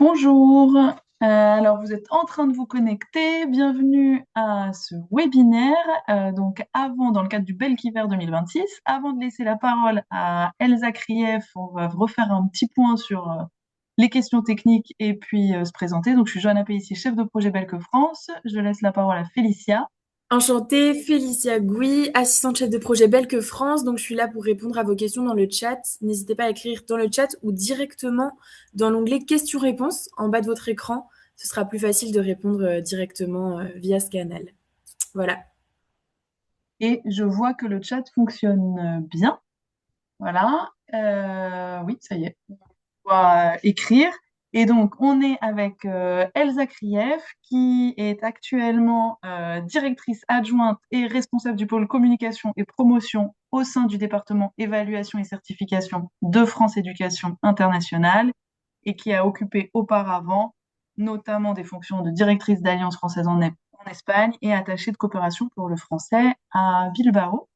Bonjour, alors vous êtes en train de vous connecter, bienvenue à ce webinaire. Donc avant, dans le cadre du Belkiver 2026, avant de laisser la parole à Elsa Krief, on va refaire un petit point sur les questions techniques et puis se présenter. Donc je suis Johanna Pellissier, chef de projet Belque France. Je laisse la parole à Félicia. Enchantée, Félicia Gouy, assistante chef de projet Belque France. Donc, je suis là pour répondre à vos questions dans le chat. N'hésitez pas à écrire dans le chat ou directement dans l'onglet questions-réponses en bas de votre écran. Ce sera plus facile de répondre directement via ce canal. Voilà. Et je vois que le chat fonctionne bien. Voilà. Oui, ça y est. Écrire. Et donc, on est avec Elsa Krief, qui est actuellement directrice adjointe et responsable du pôle communication et promotion au sein du département évaluation et certification de France Éducation Internationale et qui a occupé auparavant notamment des fonctions de directrice d'Alliance française en Espagne et attachée de coopération pour le français à Bilbao.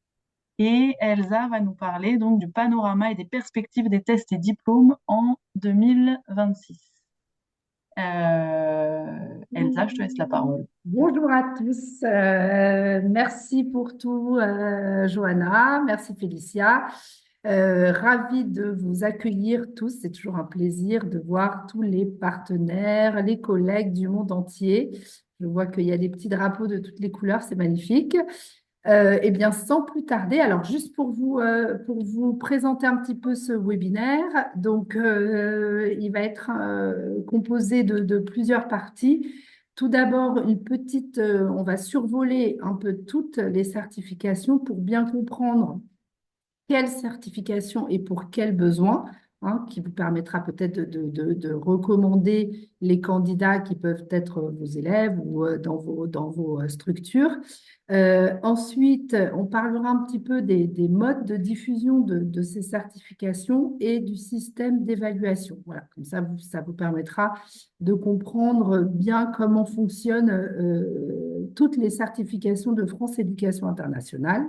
Et Elsa va nous parler donc du panorama et des perspectives des tests et diplômes en 2026. Elsa, je te laisse la parole. Bonjour à tous. Merci pour tout, Johanna. Merci, Félicia. Ravie de vous accueillir tous. C'est toujours un plaisir de voir tous les partenaires, les collègues du monde entier. Je vois qu'il y a des petits drapeaux de toutes les couleurs. C'est magnifique. Eh bien, sans plus tarder, alors juste pour vous présenter un petit peu ce webinaire, donc il va être composé de plusieurs parties. Tout d'abord, on va survoler un peu toutes les certifications pour bien comprendre quelle certification et pour quels besoins, hein, qui vous permettra peut-être de recommander les candidats qui peuvent être vos élèves ou dans vos structures. Ensuite, on parlera un petit peu des modes de diffusion de ces certifications et du système d'évaluation. Voilà, comme ça vous permettra de comprendre bien comment fonctionnent toutes les certifications de France Éducation Internationale.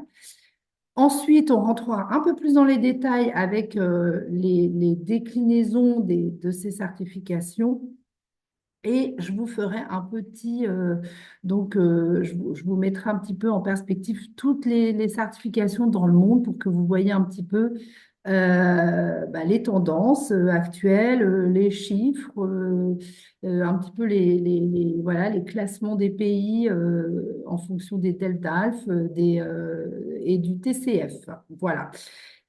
Ensuite, on rentrera un peu plus dans les détails avec les déclinaisons de ces certifications. Et je vous ferai un petit, je vous mettrai un petit peu en perspective toutes les certifications dans le monde pour que vous voyez un petit peu les tendances actuelles, les chiffres, un petit peu voilà, les classements des pays en fonction des Delta-Alpha et du TCF. Voilà.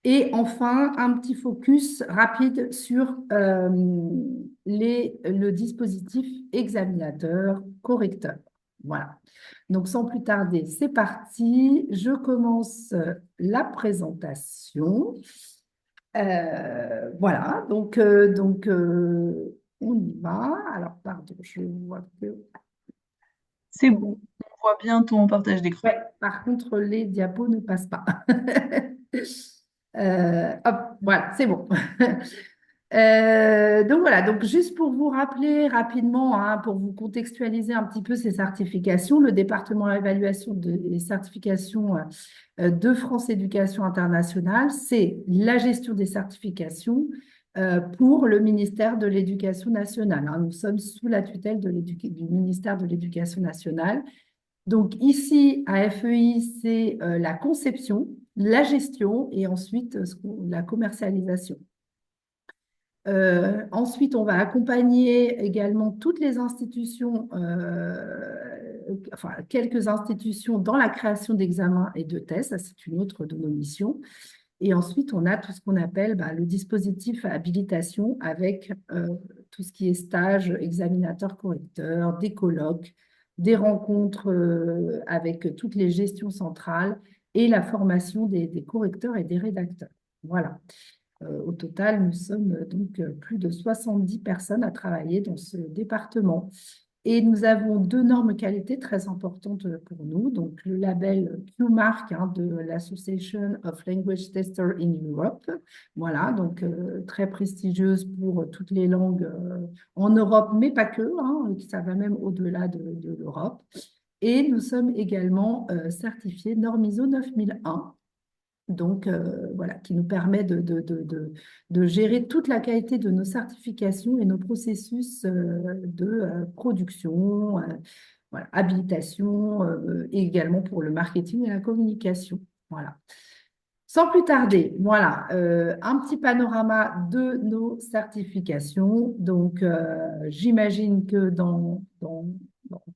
Et enfin, un petit focus rapide sur le dispositif examinateur correcteur. Voilà. Donc, sans plus tarder, c'est parti. Je commence la présentation. Voilà. On y va. Alors, pardon, je vois que... C'est bon, on voit bien ton partage d'écran. Ouais, par contre, les diapos ne passent pas. Hop, voilà, c'est bon. Donc voilà, donc juste pour vous rappeler rapidement, hein, pour vous contextualiser un petit peu ces certifications, le département d'évaluation des certifications de France Éducation Internationale, c'est la gestion des certifications pour le ministère de l'Éducation nationale, hein. Nous sommes sous la tutelle du ministère de l'Éducation nationale. Donc ici, à FEI, c'est la conception, la gestion et ensuite la commercialisation. Ensuite, on va accompagner également toutes les institutions, enfin quelques institutions dans la création d'examens et de tests. Ça, c'est une autre de nos missions. Et ensuite, on a tout ce qu'on appelle le dispositif habilitation avec tout ce qui est stage, examinateur, correcteur, des colloques, des rencontres avec toutes les gestions centrales et la formation des correcteurs et des rédacteurs. Voilà. Au total, nous sommes donc plus de 70 personnes à travailler dans ce département. Et nous avons deux normes qualité très importantes pour nous. Donc, le label QMark, hein, de l'Association of Language Testers in Europe. Voilà, donc très prestigieuse pour toutes les langues en Europe, mais pas que, hein, ça va même au-delà de l'Europe. Et nous sommes également certifiés Norm ISO 9001 Donc, voilà, qui nous permet de gérer toute la qualité de nos certifications et nos processus de production, voilà, habilitation, et également pour le marketing et la communication. Voilà. Sans plus tarder, voilà, un petit panorama de nos certifications. Donc, j'imagine que dans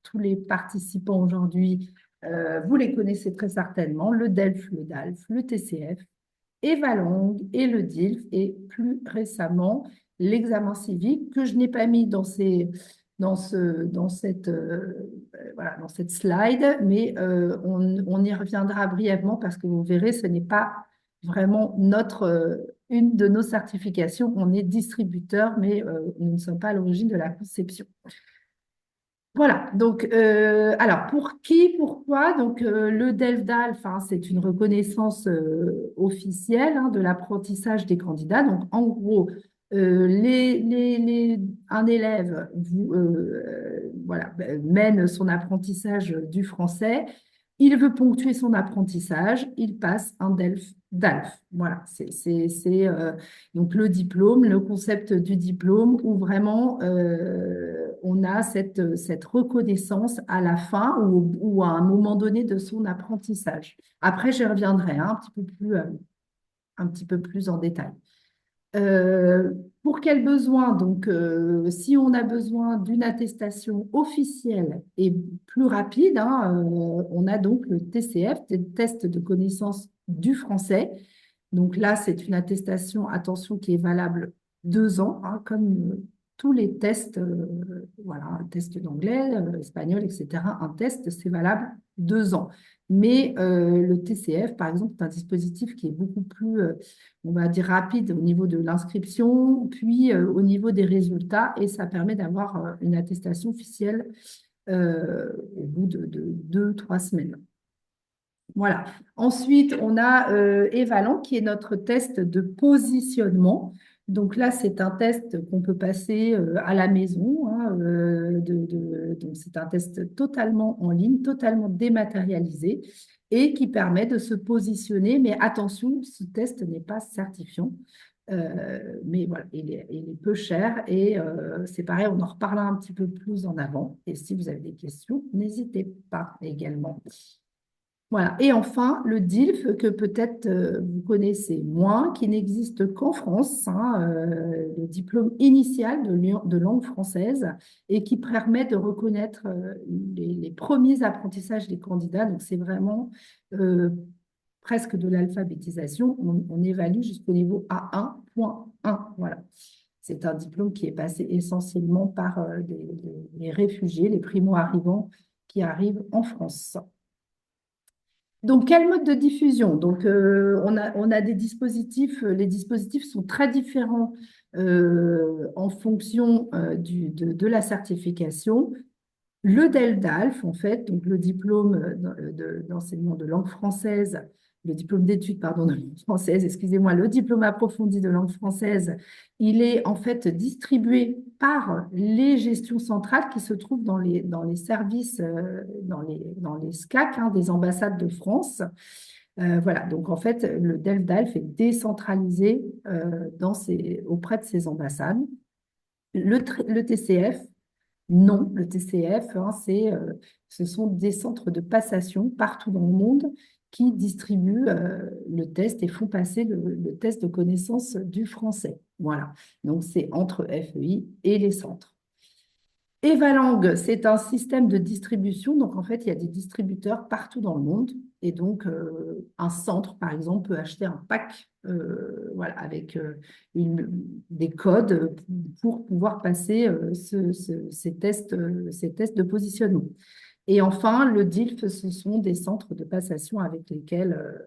tous les participants aujourd'hui, vous les connaissez très certainement, le DELF, le DALF, le TCF, Evalang et le DILF, et plus récemment, l'examen civique que je n'ai pas mis voilà, dans cette slide, mais on y reviendra brièvement parce que vous verrez, ce n'est pas vraiment une de nos certifications. On est distributeur, mais nous ne sommes pas à l'origine de la conception. Voilà, donc, alors pour qui, pourquoi? Donc, le DELF-DALF, hein, c'est une reconnaissance officielle de l'apprentissage des candidats. Donc, en gros, un élève voilà, mène son apprentissage du français. Il veut ponctuer son apprentissage, il passe un DELF-DALF. Voilà, donc le diplôme, le concept du diplôme où vraiment on a cette reconnaissance à la fin ou à un moment donné de son apprentissage. Après, j'y reviendrai un petit peu plus en détail. Pour quel besoin? Donc, si on a besoin d'une attestation officielle et plus rapide, on a donc le TCF, test de connaissance du français. Donc là, c'est une attestation, attention, qui est valable 2 ans, comme tous les tests, voilà, un test d'anglais, espagnol, etc. Un test, c'est valable 2 ans. Mais le TCF, par exemple, est un dispositif qui est beaucoup plus, on va dire, rapide au niveau de l'inscription, puis au niveau des résultats, et ça permet d'avoir une attestation officielle au bout de 2, 3 semaines. Voilà. Ensuite, on a Evalan, qui est notre test de positionnement. Donc là, c'est un test qu'on peut passer à la maison. Donc, c'est un test totalement en ligne, totalement dématérialisé et qui permet de se positionner. Mais attention, ce test n'est pas certifiant. Mais voilà, il est peu cher et c'est pareil, on en reparlera un petit peu plus en avant. Et si vous avez des questions, n'hésitez pas également. Voilà. Et enfin, le DILF, que peut-être vous connaissez moins, qui n'existe qu'en France, le diplôme initial de langue française, et qui permet de reconnaître les premiers apprentissages des candidats. Donc, c'est vraiment presque de l'alphabétisation. On évalue jusqu'au niveau A1.1. Voilà. C'est un diplôme qui est passé essentiellement par les réfugiés, les primo-arrivants qui arrivent en France. Donc, quel mode de diffusion? Donc, on a des dispositifs, les dispositifs sont très différents en fonction de la certification. Le DELDALF, en fait, donc le diplôme d'enseignement de langue française, le diplôme d'études, pardon, de langue française, excusez-moi, le diplôme approfondi de langue française, il est en fait distribué par les gestions centrales qui se trouvent dans les services, dans les SCAC, des ambassades de France. Voilà, donc en fait, le DELDALF est décentralisé auprès de ces ambassades. Le TCF, non, le TCF, ce sont des centres de passation partout dans le monde qui distribuent le test et font passer le test de connaissance du français. Voilà, donc c'est entre FEI et les centres. Evalang, c'est un système de distribution. Donc, en fait, il y a des distributeurs partout dans le monde. Et donc, un centre, par exemple, peut acheter un pack voilà, avec des codes pour pouvoir passer ces tests de positionnement. Et enfin, le DILF, ce sont des centres de passation avec lesquels,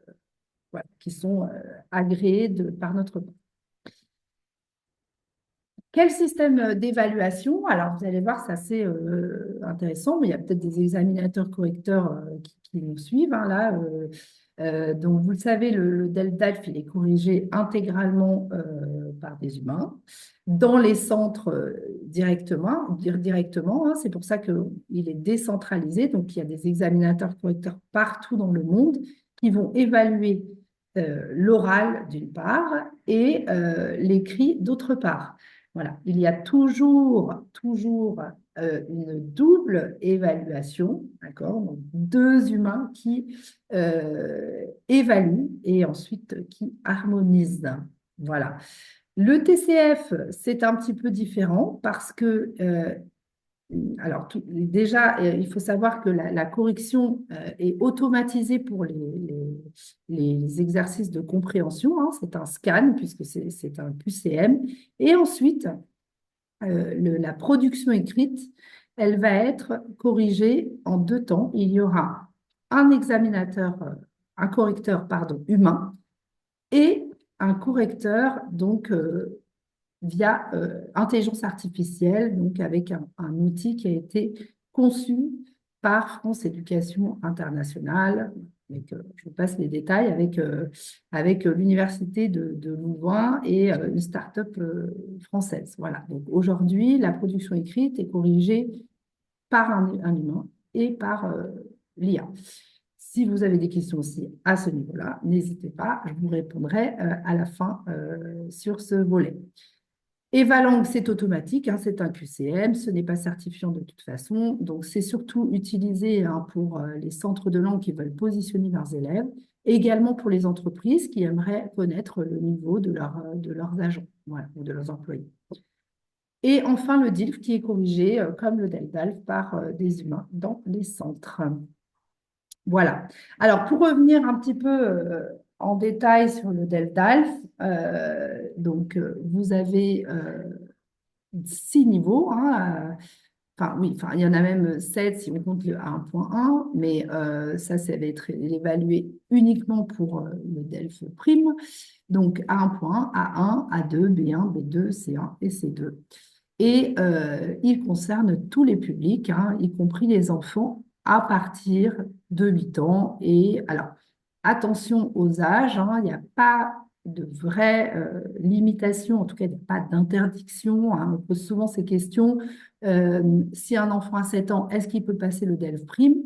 voilà, qui sont agréés par notre banque. Quel système d'évaluation? Alors, vous allez voir, c'est assez intéressant, mais il y a peut-être des examinateurs correcteurs qui nous suivent, là. Donc, vous le savez, le DELDALF, il est corrigé intégralement par des humains dans les centres directement. C'est pour ça qu'il est décentralisé. Donc, il y a des examinateurs correcteurs partout dans le monde qui vont évaluer l'oral d'une part et l'écrit d'autre part. Voilà, il y a toujours une double évaluation, d'accord? Donc, deux humains qui évaluent et ensuite qui harmonisent. Voilà. Le TCF, c'est un petit peu différent parce que alors, déjà, il faut savoir que la correction est automatisée pour les exercices de compréhension, hein. C'est un scan puisque c'est un QCM. Et ensuite, la production écrite, elle va être corrigée en deux temps. Il y aura un examinateur, un correcteur, pardon, humain et un correcteur, donc, via intelligence artificielle, donc avec un outil qui a été conçu par France Éducation Internationale. Je vous passe les détails avec l'Université de Louvain et une start-up française. Voilà. Donc aujourd'hui, la production écrite est corrigée par un humain et par l'IA. Si vous avez des questions aussi à ce niveau-là, n'hésitez pas, je vous répondrai à la fin sur ce volet. Evalang, c'est automatique, hein, c'est un QCM, ce n'est pas certifiant de toute façon, donc c'est surtout utilisé hein, pour les centres de langue qui veulent positionner leurs élèves, et également pour les entreprises qui aimeraient connaître le niveau de leurs agents, voilà, ou de leurs employés. Et enfin, le DILF qui est corrigé, comme le DELDALF, par des humains dans les centres. Voilà. Alors, pour revenir un petit peu en détail sur le DELDALF, donc vous avez 6 niveaux, hein, enfin, oui, enfin, il y en a même 7 si on compte le A1.1, mais ça va être évalué uniquement pour le DELF prime. Donc, A1.1, A1, A2, B1, B2, C1 et C2. Et il concerne tous les publics, hein, y compris les enfants à partir de 8 ans. Et alors, attention aux âges, hein, il n'y a pas de vraie limitation, en tout cas, il n'y a pas d'interdiction, hein. On pose souvent ces questions. Si un enfant a 7 ans, est-ce qu'il peut passer le DELF prime?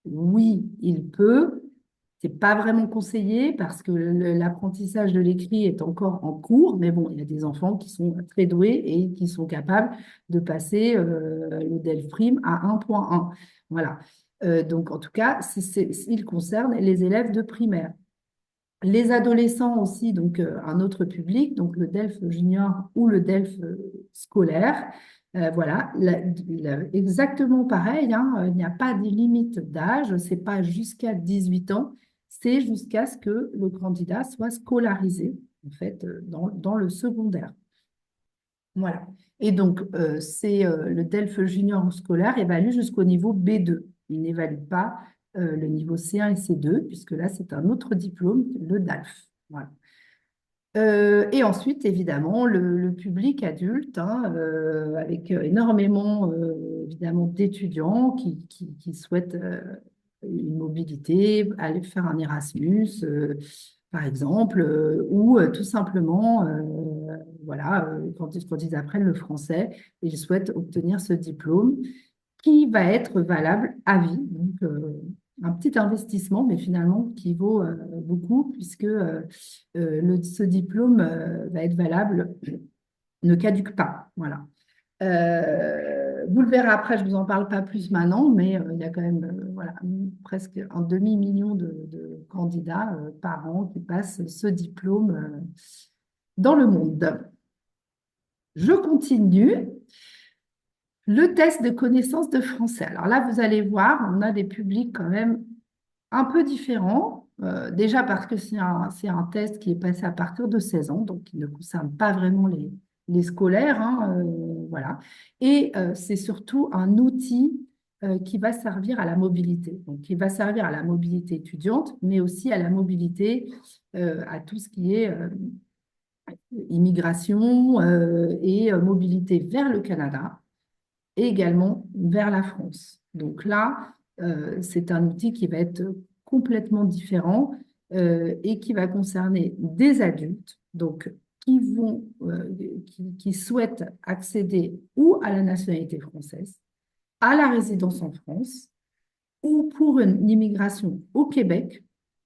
Oui, il peut. C'est pas vraiment conseillé parce que l'apprentissage de l'écrit est encore en cours, mais bon, il y a des enfants qui sont très doués et qui sont capables de passer le DELF prime à 1.1. Voilà. Donc, en tout cas, il concerne les élèves de primaire. Les adolescents aussi, donc un autre public, donc le DELF junior ou le DELF scolaire. Voilà, exactement pareil, hein, il n'y a pas de limite d'âge, c'est pas jusqu'à 18 ans, c'est jusqu'à ce que le candidat soit scolarisé, en fait, dans le secondaire. Voilà. Et donc, le DELF junior scolaire évalue jusqu'au niveau B2. Il n'évalue pas le niveau C1 et C2, puisque là, c'est un autre diplôme, le DALF. Voilà. Et ensuite, évidemment, le public adulte, hein, avec énormément, évidemment, d'étudiants qui souhaitent une mobilité, aller faire un Erasmus, par exemple, ou tout simplement, voilà, quand ils apprennent le français, ils souhaitent obtenir ce diplôme qui va être valable à vie. Donc, un petit investissement, mais finalement qui vaut beaucoup, puisque ce diplôme va être valable, ne caduque pas. Voilà. Vous le verrez après, je ne vous en parle pas plus maintenant, mais il y a quand même voilà, presque un demi-million de candidats par an qui passent ce diplôme dans le monde. Je continue. Le test de connaissance de français. Alors là, vous allez voir, on a des publics quand même un peu différents. Déjà parce que c'est un test qui est passé à partir de 16 ans, donc qui ne concerne pas vraiment les scolaires, hein, voilà. Et c'est surtout un outil qui va servir à la mobilité. Donc, qui va servir à la mobilité étudiante, mais aussi à la mobilité, à tout ce qui est immigration et mobilité vers le Canada et également vers la France. Donc là, c'est un outil qui va être complètement différent et qui va concerner des adultes donc, qui souhaitent accéder ou à la nationalité française, à la résidence en France, ou pour une immigration au Québec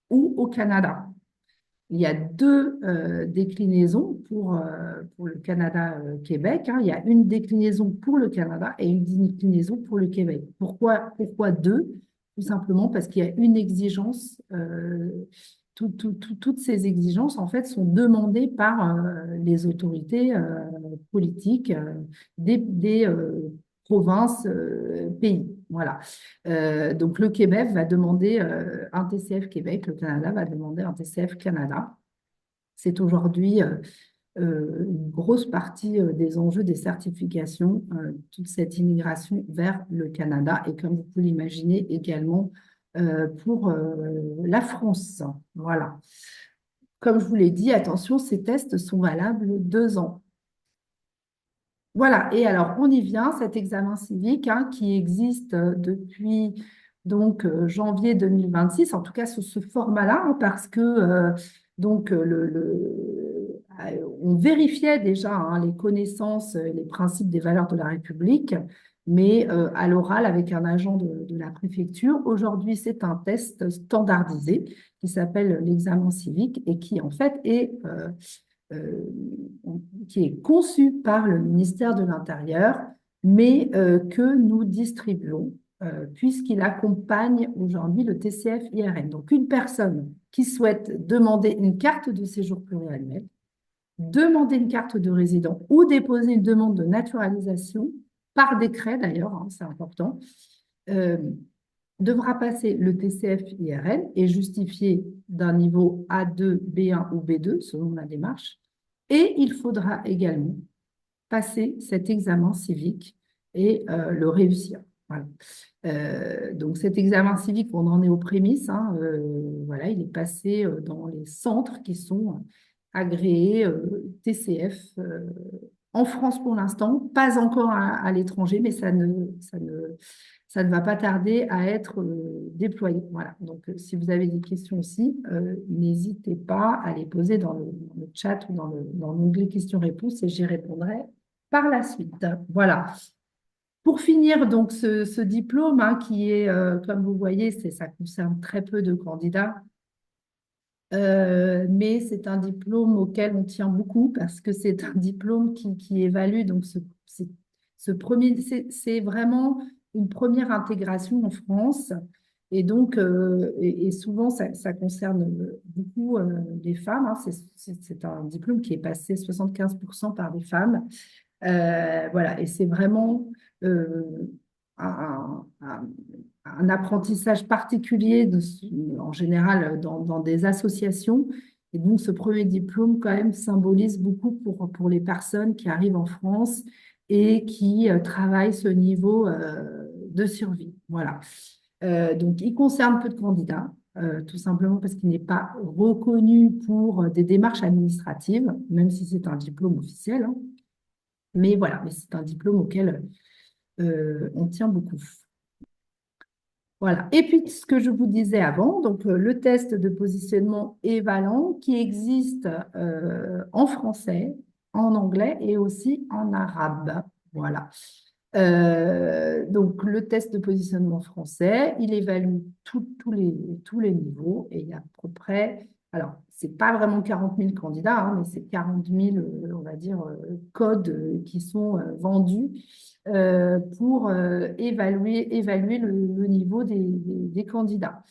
ou au Canada. il y a deux déclinaisons pour le Canada-Québec, hein. Il y a une déclinaison pour le Canada et une déclinaison pour le Québec. Pourquoi deux? Tout simplement parce qu'il y a une exigence. Toutes ces exigences, en fait, sont demandées par les autorités politiques des provinces, pays. Voilà. Donc, le Québec va demander un TCF Québec, le Canada va demander un TCF Canada. C'est aujourd'hui une grosse partie des enjeux des certifications, toute cette immigration vers le Canada et comme vous pouvez l'imaginer également pour la France. Voilà. Comme je vous l'ai dit, attention, ces tests sont valables 2 ans. Voilà, et alors on y vient, cet examen civique hein, qui existe depuis donc janvier 2026, en tout cas sous ce format-là, hein, parce que donc on vérifiait déjà hein, les connaissances, les principes des valeurs de la République, mais à l'oral avec un agent de la préfecture. Aujourd'hui, c'est un test standardisé qui s'appelle l'examen civique et qui en fait est euh, qui est conçu par le ministère de l'Intérieur, mais que nous distribuons, puisqu'il accompagne aujourd'hui le TCF IRN. Donc, une personne qui souhaite demander une carte de séjour pluriannuel, demander une carte de résident ou déposer une demande de naturalisation, par décret d'ailleurs, hein, c'est important, euh, devra passer le TCF IRN et justifier d'un niveau A2, B1 ou B2 selon la démarche. Et il faudra également passer cet examen civique et le réussir. Voilà. Donc cet examen civique, on en est aux prémices. Hein, voilà, il est passé dans les centres qui sont agréés TCF en France pour l'instant, pas encore à l'étranger, mais ça ne va pas tarder à être déployé. Voilà. Donc, si vous avez des questions aussi, n'hésitez pas à les poser dans le chat ou dans l'onglet questions-réponses et j'y répondrai par la suite. Voilà. Pour finir, donc, ce diplôme, hein, qui est, comme vous voyez, ça concerne très peu de candidats. Mais c'est un diplôme auquel on tient beaucoup parce que c'est un diplôme qui évalue. Donc, ce premier, c'est vraiment une première intégration en France. Et donc, et souvent, ça concerne beaucoup les femmes, hein. C'est un diplôme qui est passé 75% par des femmes. Voilà, et c'est vraiment un, un- un apprentissage particulier en général dans des associations. Et donc, ce premier diplôme, quand même, symbolise beaucoup pour les personnes qui arrivent en France et qui travaillent ce niveau de survie. Voilà. Donc, il concerne peu de candidats, tout simplement parce qu'il n'est pas reconnu pour des démarches administratives, même si c'est un diplôme officiel, hein. Mais voilà, mais c'est un diplôme auquel on tient beaucoup. Voilà. Et puis, ce que je vous disais avant, donc le test de positionnement évaluant qui existe en français, en anglais et aussi en arabe. Voilà. Donc, le test de positionnement français, il évalue tous les niveaux et il y a à peu près, alors, c'est pas vraiment 40 000 candidats, hein, mais c'est 40 000, on va dire, codes qui sont vendus pour évaluer le niveau des candidats.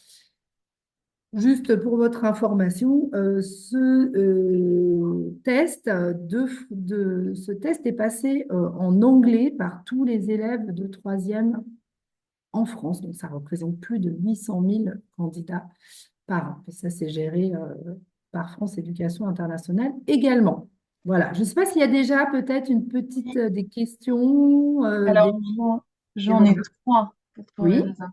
Juste pour votre information, ce test est passé en anglais par tous les élèves de troisième en France. Donc, ça représente plus de 800 000 candidats par an. Et ça, c'est géré par France Éducation Internationale également. Voilà. Je ne sais pas s'il y a déjà peut-être une petite des questions, Alors, j'en ai trois pour toi, Oui, Elsa.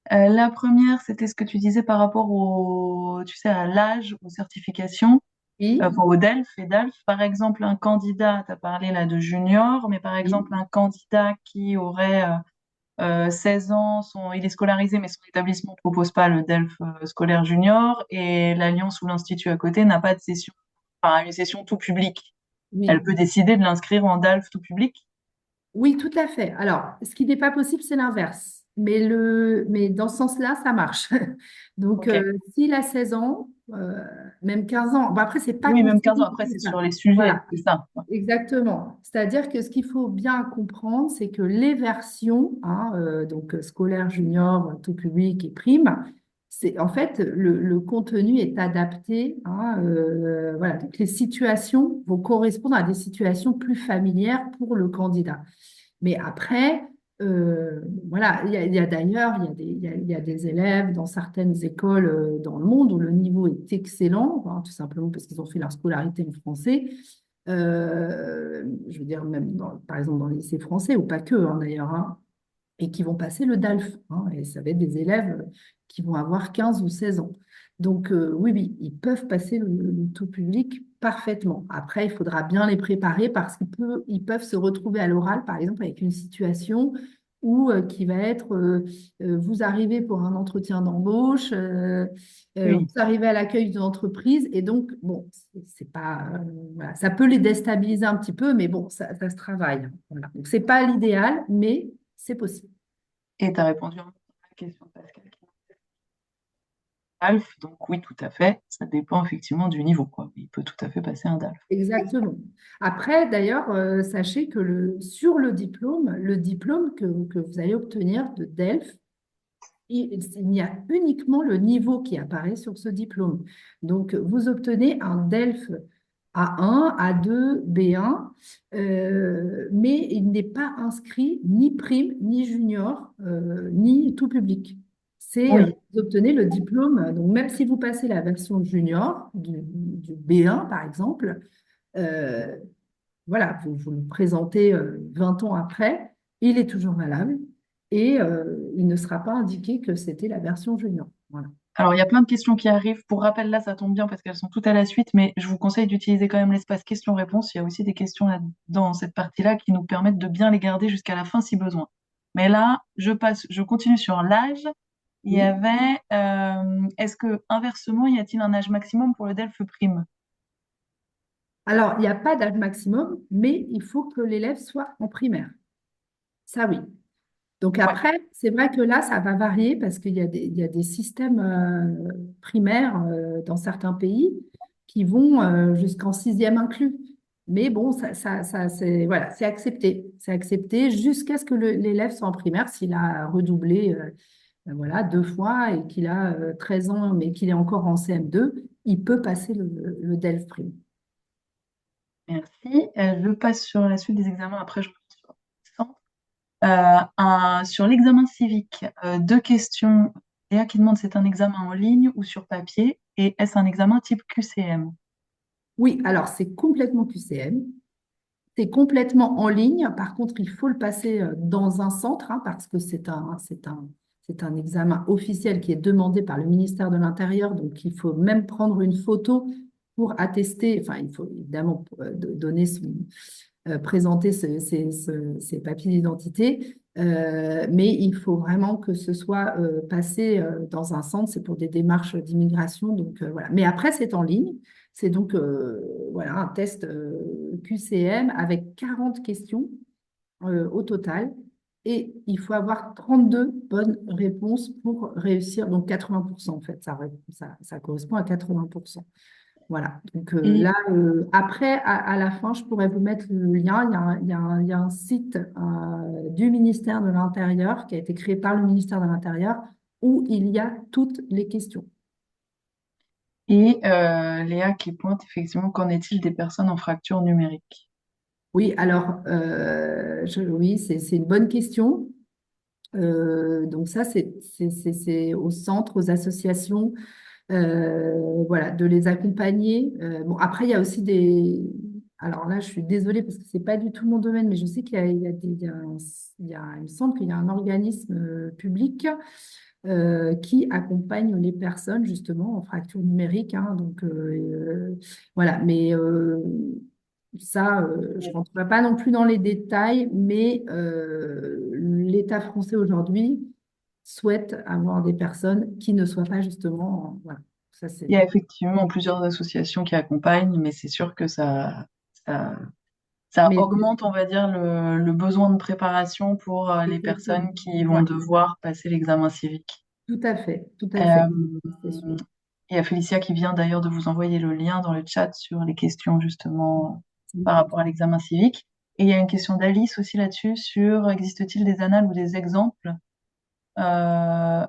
La première, c'était ce que tu disais par rapport tu sais, à l'âge, aux certifications, oui, enfin, au DELF et DALF. Par exemple, un candidat, tu as parlé là de junior, mais par oui, exemple, un candidat qui aurait 16 ans, il est scolarisé, mais son établissement ne propose pas le DELF scolaire junior, et l'Alliance ou l'Institut à côté n'a pas de session, enfin, une session tout public. Elle oui. peut décider de l'inscrire en DALF tout public. Oui, tout à fait. Alors, ce qui n'est pas possible, c'est l'inverse. Mais dans ce sens-là, ça marche. Donc, Ok. s'il a 16 ans, même 15 ans. Bon, après, c'est pas Oui, même 15 ans conseillé après, comme c'est ça. sur les sujets, Voilà. c'est ça. Ouais. Exactement. C'est-à-dire que ce qu'il faut bien comprendre, c'est que les versions, hein, donc scolaire, junior, tout public et prime, c'est en fait le contenu est adapté, hein, voilà. Donc les situations vont correspondre à des situations plus familières pour le candidat. Mais après, voilà, il y a d'ailleurs, il y a des élèves dans certaines écoles dans le monde où le niveau est excellent, hein, tout simplement parce qu'ils ont fait leur scolarité en français. Je veux dire, même par exemple dans les lycées français, ou pas que d'ailleurs, hein, et qui vont passer le DALF, hein, et ça va être des élèves qui vont avoir 15 ou 16 ans. Donc oui, oui, ils peuvent passer le tout public parfaitement. Après, il faudra bien les préparer parce ils peuvent se retrouver à l'oral, par exemple, avec une situation où qui va être, vous arrivez pour un entretien d'embauche, vous Oui. arrivez à l'accueil d'une entreprise, et donc, bon, c'est pas, voilà, ça peut les déstabiliser un petit peu, mais bon, ça se travaille, hein, voilà. Donc, c'est pas l'idéal, mais c'est possible. Et tu as répondu à la question de Pascal. DALF, donc oui, tout à fait. Ça dépend effectivement du niveau, quoi. Il peut tout à fait passer un DALF. Exactement. Après, d'ailleurs, sachez que sur le diplôme que vous allez obtenir de DELF, il y a uniquement le niveau qui apparaît sur ce diplôme. Donc, vous obtenez un DELF A1, A2, B1, mais il n'est pas inscrit ni prime, ni junior, ni tout public. Oui. Vous obtenez le diplôme, donc même si vous passez la version junior du B1, par exemple, euh, voilà, vous le présentez 20 ans après, il est toujours valable et il ne sera pas indiqué que c'était la version junior. Voilà. Alors, il y a plein de questions qui arrivent. Pour rappel, là, ça tombe bien parce qu'elles sont toutes à la suite, mais je vous conseille d'utiliser quand même l'espace questions-réponses. Il y a aussi des questions là, dans cette partie-là qui nous permettent de bien les garder jusqu'à la fin si besoin. Mais là, je continue sur l'âge. Il y Oui. avait, est-ce que, inversement, y a-t-il un âge maximum pour le DELF prime? Alors, il n'y a pas d'âge maximum, mais il faut que l'élève soit en primaire. Ça, oui. Donc Ouais, après, c'est vrai que là, ça va varier parce il y a des systèmes primaires dans certains pays qui vont jusqu'en sixième inclus. Mais bon, c'est voilà, c'est accepté. C'est accepté jusqu'à ce que l'élève soit en primaire. S'il a redoublé ben voilà, 2 fois et qu'il a 13 ans, mais qu'il est encore en CM2, il peut passer le DELF prime. merci. Je passe sur la suite des examens. Après, je reviens sur le centre. Sur l'examen civique, deux questions. Léa qui demande c'est un examen en ligne ou sur papier et est-ce un examen type QCM? Oui, alors c'est complètement QCM. C'est complètement en ligne. Par contre, il faut le passer dans un centre hein, parce que c'est un examen officiel qui est demandé par le ministère de l'Intérieur. Donc, il faut même prendre une photo pour attester. Enfin, il faut évidemment donner présenter ses papiers d'identité. Mais il faut vraiment que ce soit passé dans un centre. C'est pour des démarches d'immigration. Donc, voilà. Mais après, c'est en ligne. C'est donc voilà, un test QCM avec 40 questions au total. Et il faut avoir 32 bonnes réponses pour réussir. Donc 80% en fait, ça correspond à 80%. Voilà. Donc Et là, après, à la fin, je pourrais vous mettre le lien. Il y a un site du ministère de l'Intérieur qui a été créé par le ministère de l'Intérieur où il y a toutes les questions. Léa qui pointe effectivement, qu'en est-il des personnes en fracture numérique? Oui, alors, oui, c'est une bonne question. Donc ça, c'est au centre, aux associations, voilà, de les accompagner. Bon, après, il y a aussi des... Alors là, je suis désolée parce que c'est pas du tout mon domaine, mais je sais qu'il y a des, il me semble qu'il y a un organisme public qui accompagne les personnes justement en fracture numérique, hein. Donc voilà, mais ça, je ne rentrerai pas non plus dans les détails, mais l'État français aujourd'hui souhaite avoir des personnes qui ne soient pas justement, voilà, ça c'est Il y a effectivement plusieurs associations qui accompagnent, mais c'est sûr que ça, ça mais augmente, on va dire, le besoin de préparation pour les exactement. personnes qui vont Voilà, devoir passer l'examen civique. tout à fait, Euh, c'est sûr. Il y a Félicia qui vient d'ailleurs de vous envoyer le lien dans le chat sur les questions justement par rapport à l'examen civique. Et il y a une question d'Alice aussi là-dessus sur existe-t-il des annales ou des exemples? Euh,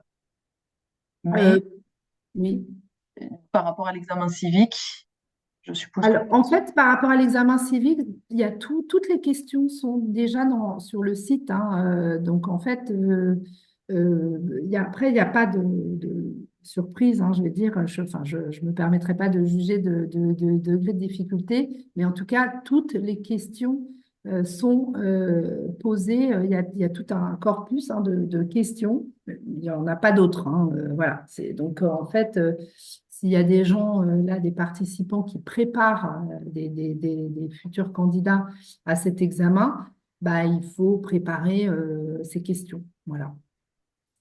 Euh, mais oui. par rapport à l'examen civique, je suppose que Alors, en fait, par rapport à l'examen civique, il y a toutes les questions sont déjà sur le site, hein, donc, en fait, après, il n'y a pas de surprise, hein, je vais dire. Enfin, je ne me permettrai pas de juger de degré de difficulté, mais en tout cas, toutes les questions sont posées. Il y a tout un corpus, hein, de questions. Il n'y en a pas d'autres, hein, voilà. Donc, en fait, s'il y a des gens, là, des participants qui préparent des futurs candidats à cet examen, bah, il faut préparer ces questions. Voilà.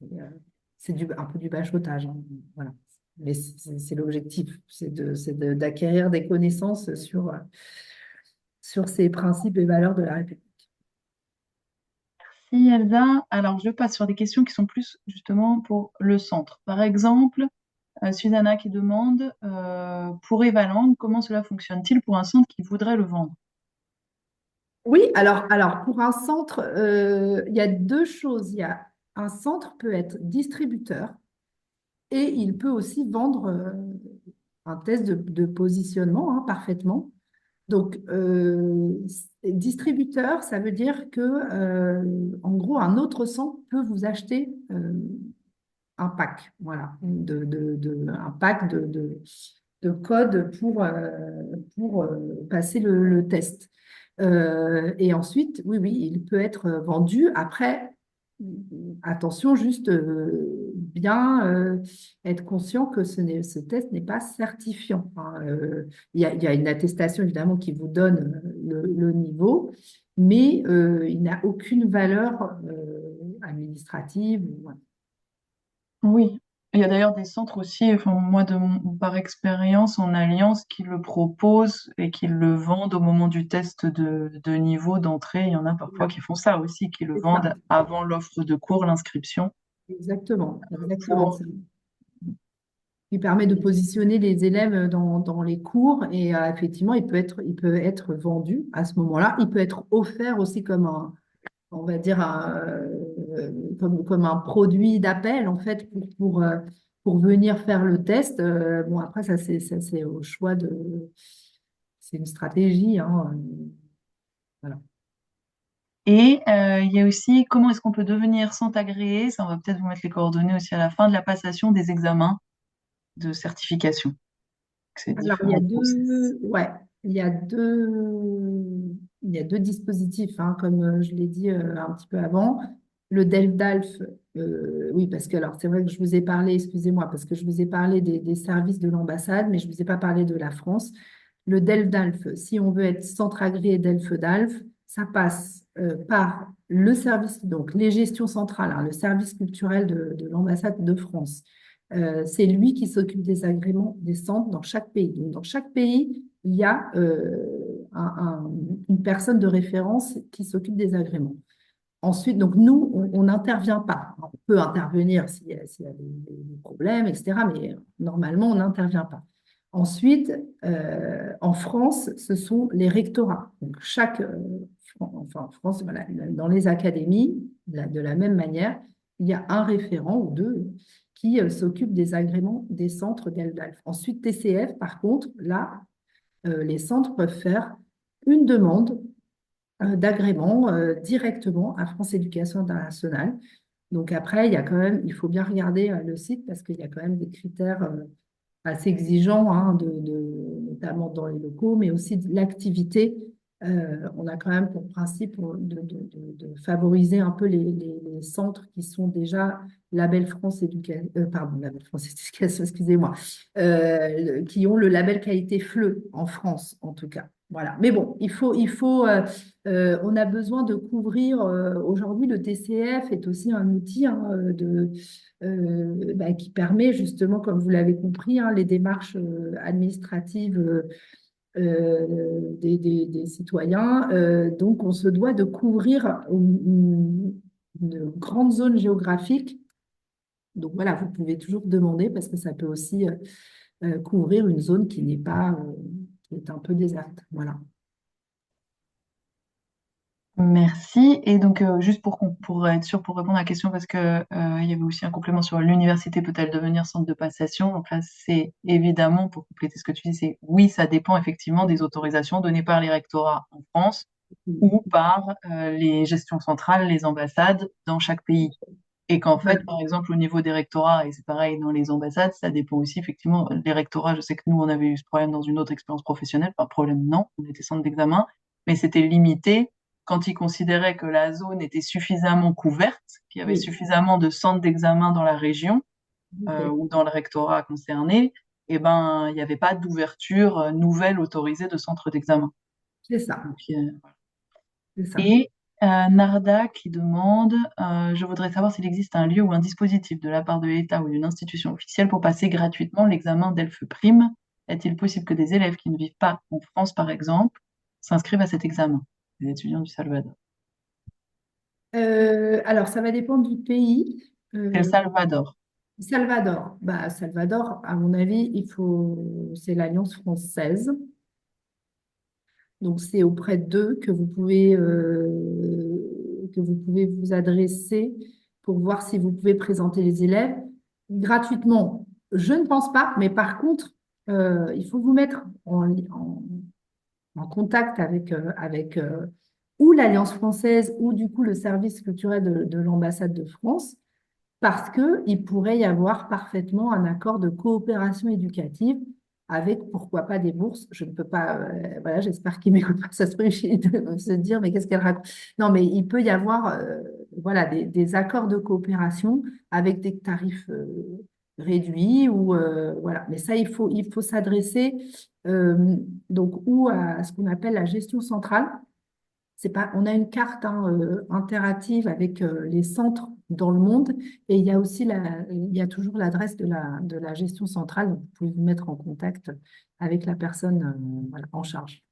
Euh, C'est un peu du bachotage, hein. Voilà. Mais c'est l'objectif, d'acquérir des connaissances sur ces principes et valeurs de la République. si Elsa, alors je passe sur des questions qui sont plus justement pour le centre. Par exemple, Susanna qui demande pour Evaland, comment cela fonctionne-t-il pour un centre qui voudrait le vendre? Oui, alors pour un centre, il y a deux choses. Un centre peut être distributeur et il peut aussi vendre un test de positionnement, hein, parfaitement. Donc, distributeur, ça veut dire que, en gros, un autre centre peut vous acheter un pack, voilà, un pack de codes pour passer le test. Et ensuite, oui, oui, il peut être vendu. Après, attention, juste bien être conscient que ce test n'est pas certifiant, hein. Il y a une attestation, évidemment, qui vous donne le niveau, mais il n'a aucune valeur administrative. Voilà. Oui, il y a d'ailleurs des centres aussi, enfin moi par expérience en alliance, qui le proposent et qui le vendent au moment du test de niveau d'entrée. Il y en a parfois qui font ça aussi, qui le C'est ça, vendent avant l'offre de cours, l'inscription, exactement, exactement. pour Ça lui permet de positionner les élèves dans les cours et effectivement, il peut être vendu à ce moment-là. Il peut être offert aussi on va dire, comme un produit d'appel, en fait, pour venir faire le test. Bon, après, ça, c'est au choix c'est une stratégie, hein, voilà. Et il y a aussi comment est-ce qu'on peut devenir centre agréé, ça on va peut-être vous mettre les coordonnées aussi à la fin de la passation des examens de certification. C'est Alors, il y a différents process. deux, ouais, il y a deux, il y a deux dispositifs, hein, comme je l'ai dit un petit peu avant. Le DELF-DALF, oui, parce que alors c'est vrai que je vous ai parlé, excusez-moi, parce que je vous ai parlé des services de l'ambassade, mais je ne vous ai pas parlé de la France. Le DELF-DALF, si on veut être centre agréé DELF-DALF, ça passe par le service, donc les gestions centrales, hein, le service culturel de l'ambassade de France. C'est lui qui s'occupe des agréments des centres dans chaque pays. Donc, dans chaque pays, il y a une personne de référence qui s'occupe des agréments. Ensuite, donc nous, on n'intervient pas. On peut intervenir s'il y a des problèmes, etc., mais normalement, on n'intervient pas. Ensuite, en France, ce sont les rectorats. Donc, enfin en France, voilà, dans les académies, de la même manière, il y a un référent ou deux qui s'occupent des agréments des centres d'ELDALF. Ensuite, TCF, par contre, là, les centres peuvent faire une demande d'agrément directement à France Éducation Internationale. Donc après, il faut bien regarder le site parce qu'il y a quand même des critères assez exigeants, hein, notamment dans les locaux, mais aussi de l'activité. On a quand même pour principe de favoriser un peu les centres qui sont déjà label France Éducation, pardon, label France Éducation, excusez-moi, qui ont le label qualité FLE en France, en tout cas. Voilà. Mais bon, on a besoin de couvrir. Aujourd'hui, le TCF est aussi un outil, hein, qui permet justement, comme vous l'avez compris, hein, les démarches administratives des citoyens. Donc, on se doit de couvrir une grande zone géographique. Donc voilà, vous pouvez toujours demander parce que ça peut aussi couvrir une zone qui n'est pas, qui est un peu déserte. Voilà. Merci. Et donc, juste pour être sûr, pour répondre à la question, parce que il y avait aussi un complément sur l'université peut-elle devenir centre de passation. Donc là, c'est évidemment, pour compléter ce que tu dis, c'est oui, ça dépend effectivement des autorisations données par les rectorats en France ou par les gestions centrales, les ambassades dans chaque pays. Et qu'en fait, Voilà. par exemple, au niveau des rectorats, et c'est pareil dans les ambassades, ça dépend aussi effectivement. Les rectorats, je sais que nous, on avait eu ce problème dans une autre expérience professionnelle. Enfin, problème, non, on était centre d'examen, mais c'était limité quand ils considéraient que la zone était suffisamment couverte, qu'il y avait Oui. suffisamment de centres d'examen dans la région Ok. ou dans le rectorat concerné, et ben, il n'y avait pas d'ouverture nouvelle autorisée de centre d'examen. C'est ça. Donc, C'est ça. et Narda qui demande, je voudrais savoir s'il existe un lieu ou un dispositif de la part de l'État ou d'une institution officielle pour passer gratuitement l'examen DELF Prime. Est-il possible que des élèves qui ne vivent pas en France, par exemple, s'inscrivent à cet examen? Les étudiants du Salvador. Alors, ça va dépendre du pays. C'est le Euh, Salvador. Salvador. Bah, Salvador, à mon avis, c'est l'Alliance française. Donc, c'est auprès d'eux que vous pouvez vous adresser pour voir si vous pouvez présenter les élèves gratuitement. Je ne pense pas, mais par contre, il faut vous mettre en contact avec ou l'Alliance française ou du coup le service culturel de l'ambassade de France parce qu'il pourrait y avoir parfaitement un accord de coopération éducative avec, pourquoi pas, des bourses. Je ne peux pas, voilà, j'espère qu'ils m'écoutent pas, ça se peut de se dire, mais qu'est-ce qu'elle raconte? Non, mais il peut y avoir, voilà, des accords de coopération avec des tarifs réduits ou, voilà. Mais ça, il faut s'adresser, donc, ou à ce qu'on appelle la gestion centrale. C'est pas, on a une carte interactive avec les centres dans le monde et il y a aussi il y a toujours l'adresse de la gestion centrale. Donc vous pouvez vous mettre en contact avec la personne voilà, en charge.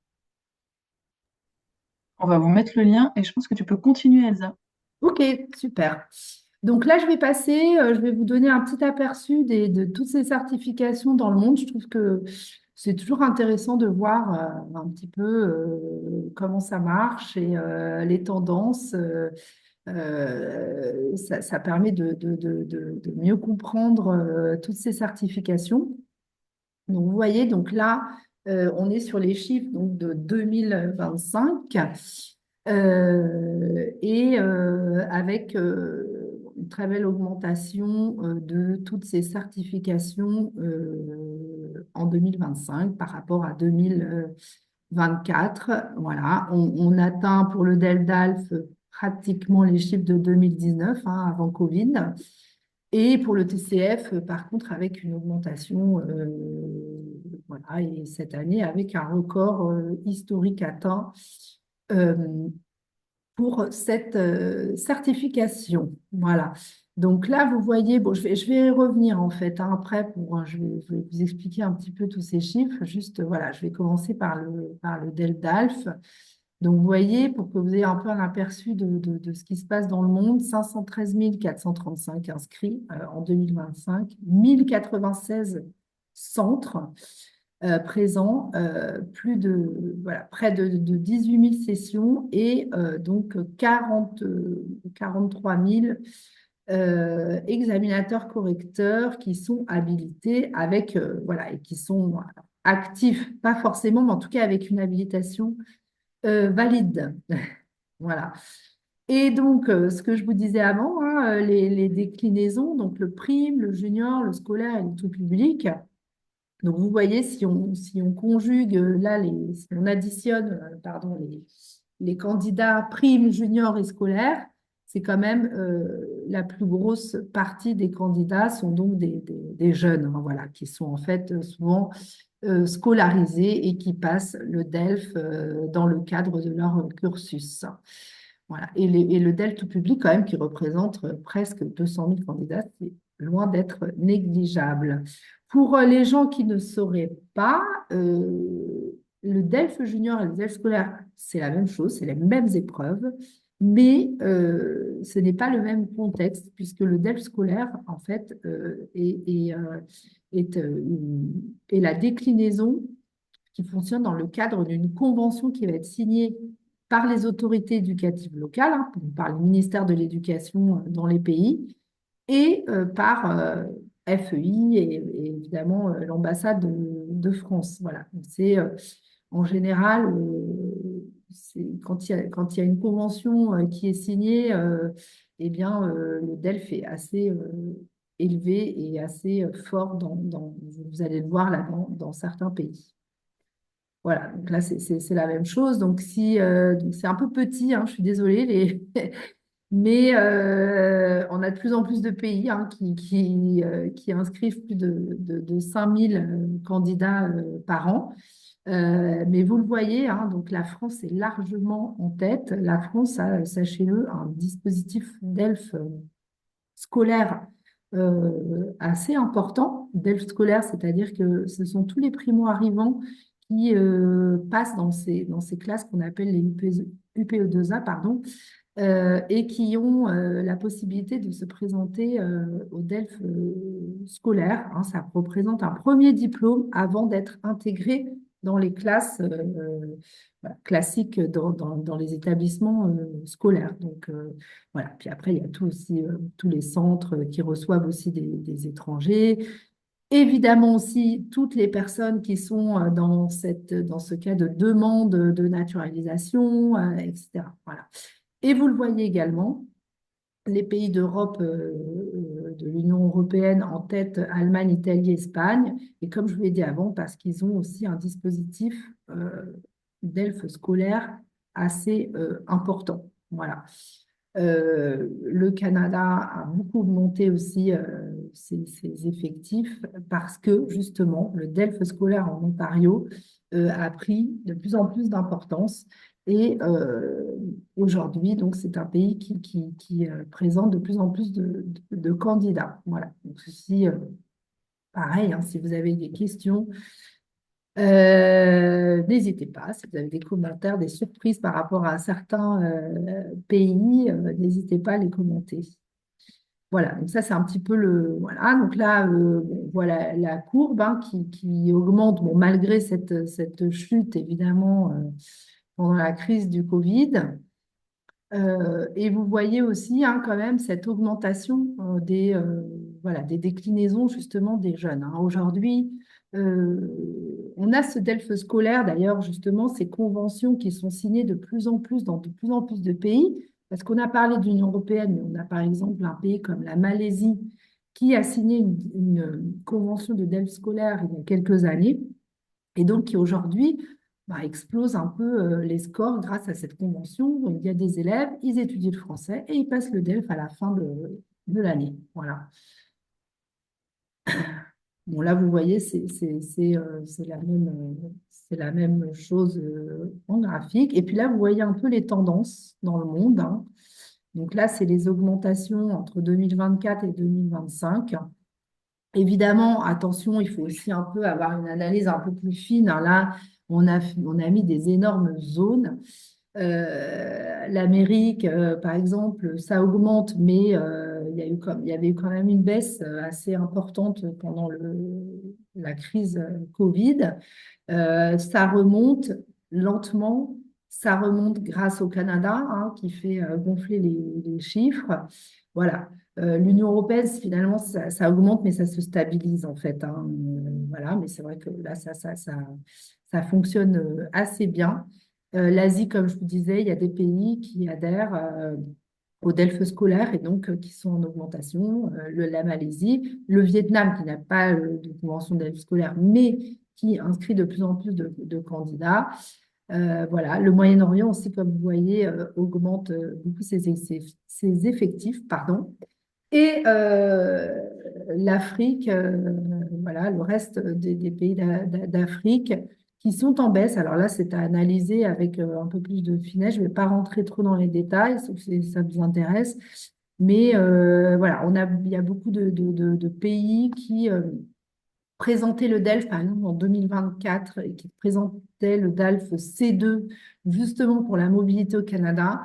On va vous mettre le lien et je pense que tu peux continuer, Elsa. Ok, super. Donc là, je vais passer, je vais vous donner un petit aperçu de toutes ces certifications dans le monde. Je trouve que c'est toujours intéressant de voir un petit peu comment ça marche et les tendances. Ça permet de mieux comprendre toutes ces certifications. Donc, vous voyez, donc là, on est sur les chiffres donc, de 2025 et avec une très belle augmentation de toutes ces certifications en 2025 par rapport à 2024. Voilà, on atteint pour le DELDALF pratiquement les chiffres de 2019, hein, avant Covid. Et pour le TCF, par contre, avec une augmentation, voilà, et cette année, avec un record historique atteint euh, pour cette certification. Voilà. Donc là, vous voyez, bon, je vais y revenir en fait hein, après, je vais vous expliquer un petit peu tous ces chiffres. Juste, voilà, je vais commencer par le DELDALF. Donc, vous voyez, pour que vous ayez un peu un aperçu de ce qui se passe dans le monde, 513 435 inscrits en 2025, 1096 centres présents, voilà, près de 18 000 sessions et donc 43 000 examinateurs correcteurs qui sont habilités avec, voilà, et qui sont actifs, pas forcément, mais en tout cas avec une habilitation valide. Voilà. Et donc, ce que je vous disais avant, hein, les déclinaisons, donc le prime, le junior, le scolaire et le tout public. Donc, vous voyez, si on conjugue, là, si on additionne, pardon, les candidats prime, junior et scolaire, c'est quand même la plus grosse partie des candidats sont donc des jeunes, hein, voilà, qui sont en fait souvent scolarisés et qui passent le DELF dans le cadre de leur cursus. Voilà. Et le DELF tout public, quand même, qui représente presque 200 000 candidats, c'est loin d'être négligeable. Pour les gens qui ne sauraient pas, le DELF junior et le DELF scolaire, c'est la même chose, c'est les mêmes épreuves, Mais ce n'est pas le même contexte, puisque le DELF scolaire, en fait, est la déclinaison qui fonctionne dans le cadre d'une convention qui va être signée par les autorités éducatives locales, hein, par le ministère de l'Éducation dans les pays, et par FEI et évidemment l'ambassade de France. Voilà. Donc, c'est en général, quand il y a une convention qui est signée, eh bien, le DELF est assez élevé et assez fort vous allez le voir là, dans certains pays. Voilà, donc là, c'est la même chose. Donc, donc c'est un peu petit, hein, je suis désolée, mais on a de plus en plus de pays hein, qui inscrivent plus de 5000 candidats par an. Mais vous le voyez, hein, donc la France est largement en tête. La France a, sachez-le, un dispositif d'ELF scolaire assez important. DELF scolaire, c'est-à-dire que ce sont tous les primo-arrivants qui passent dans ces classes qu'on appelle les UPE2A, pardon, et qui ont la possibilité de se présenter au DELF scolaire. Hein. Ça représente un premier diplôme avant d'être intégré dans les classes voilà, classiques dans les établissements scolaires. Donc, voilà. Puis après, il y a tous les centres qui reçoivent aussi des étrangers. Évidemment aussi, toutes les personnes qui sont dans ce cas de demande de naturalisation, etc. Voilà. Et vous le voyez également, les pays d'Europe, de l'Union européenne en tête, Allemagne, Italie, Espagne. Et comme je vous l'ai dit avant, parce qu'ils ont aussi un dispositif d'ELF scolaire assez important. Voilà. Le Canada a beaucoup augmenté aussi ses effectifs parce que justement le DELF scolaire en Ontario a pris de plus en plus d'importance et aujourd'hui donc c'est un pays qui présente de plus en plus de candidats. Voilà. Donc ceci, pareil, hein, si vous avez des questions, n'hésitez pas, si vous avez des commentaires, des surprises par rapport à certains pays, n'hésitez pas à les commenter. Voilà, donc ça c'est un petit peu le... Voilà, donc là, bon, voilà la courbe hein, qui augmente, bon, malgré cette chute évidemment pendant la crise du Covid. Et vous voyez aussi hein, quand même cette augmentation voilà, des déclinaisons justement des jeunes. Hein. Aujourd'hui, on a ce DELF scolaire, d'ailleurs justement ces conventions qui sont signées de plus en plus dans de plus en plus de pays, parce qu'on a parlé de l'Union européenne, mais on a par exemple un pays comme la Malaisie qui a signé une convention de DELF scolaire il y a quelques années, et donc qui aujourd'hui explose un peu les scores grâce à cette convention. Il y a des élèves, ils étudient le français et ils passent le DELF à la fin de l'année. Voilà. Bon, là, vous voyez, c'est la même chose en graphique. Et puis là, vous voyez un peu les tendances dans le monde. Hein. Donc là, c'est les augmentations entre 2024 et 2025. Évidemment, attention, il faut aussi un peu avoir une analyse un peu plus fine. Hein. Là, on a mis des énormes zones. L'Amérique, par exemple, ça augmente, mais il y avait eu quand même une baisse assez importante pendant la crise Covid. Ça remonte lentement, ça remonte grâce au Canada, hein, qui fait gonfler les chiffres. Voilà. L'Union européenne, finalement, ça augmente, mais ça se stabilise en fait. Hein. Voilà, mais c'est vrai que là, ça fonctionne assez bien. L'Asie, comme je vous disais, il y a des pays qui adhèrent au DELF scolaire et donc qui sont en augmentation. La Malaisie, le Vietnam qui n'a pas de convention DELF scolaire, mais qui inscrit de plus en plus de candidats. Voilà. Le Moyen-Orient aussi, comme vous voyez, augmente beaucoup ses effectifs. Pardon. Et l'Afrique, voilà, le reste des pays d'Afrique qui sont en baisse. Alors là, c'est à analyser avec un peu plus de finesse. Je ne vais pas rentrer trop dans les détails, sauf si ça vous intéresse. Mais voilà, il y a beaucoup de pays qui présentaient le DELF, par exemple, en 2024, et qui présentaient le DELF C2, justement pour la mobilité au Canada.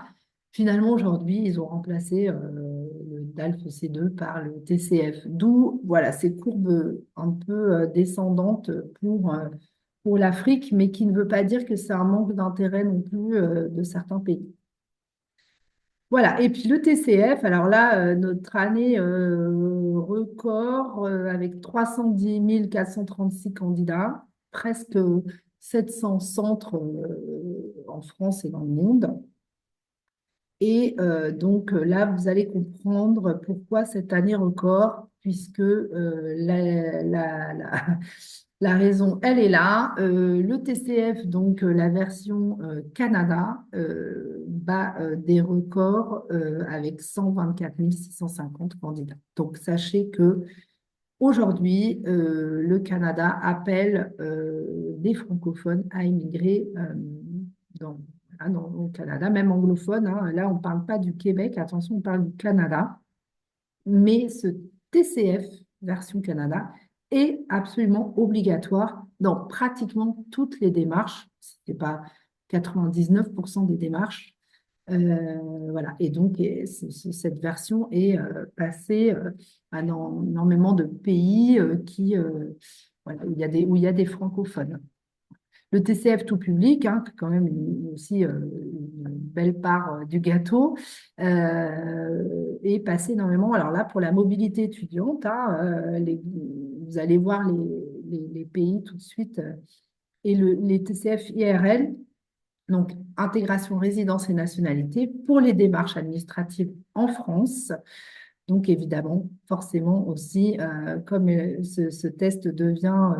Finalement, aujourd'hui, ils ont remplacé le DALF C2 par le TCF, d'où voilà, ces courbes un peu descendantes pour l'Afrique, mais qui ne veut pas dire que c'est un manque d'intérêt non plus de certains pays. Voilà, et puis le TCF, alors là, notre année record avec 310 436 candidats, presque 700 centres en France et dans le monde. Et donc là, vous allez comprendre pourquoi cette année record, puisque la raison, elle est là. Le TCF, donc la version Canada, bat des records avec 124 650 candidats. Donc sachez que aujourd'hui, le Canada appelle des francophones à immigrer dans, au Canada, même anglophone, hein. Là, on ne parle pas du Québec, attention, on parle du Canada. Mais ce TCF, version Canada, est absolument obligatoire dans pratiquement toutes les démarches. Ce n'est pas 99% des démarches. Voilà. Et donc, cette version est passée à énormément de pays voilà, où il y a des francophones. Le TCF tout public, hein, qui est quand même aussi une belle part du gâteau, est passé énormément. Alors là, pour la mobilité étudiante, hein, vous allez voir les pays tout de suite, et les TCF IRL, donc intégration, résidence et nationalité, pour les démarches administratives en France. Donc, évidemment, forcément aussi, comme ce test devient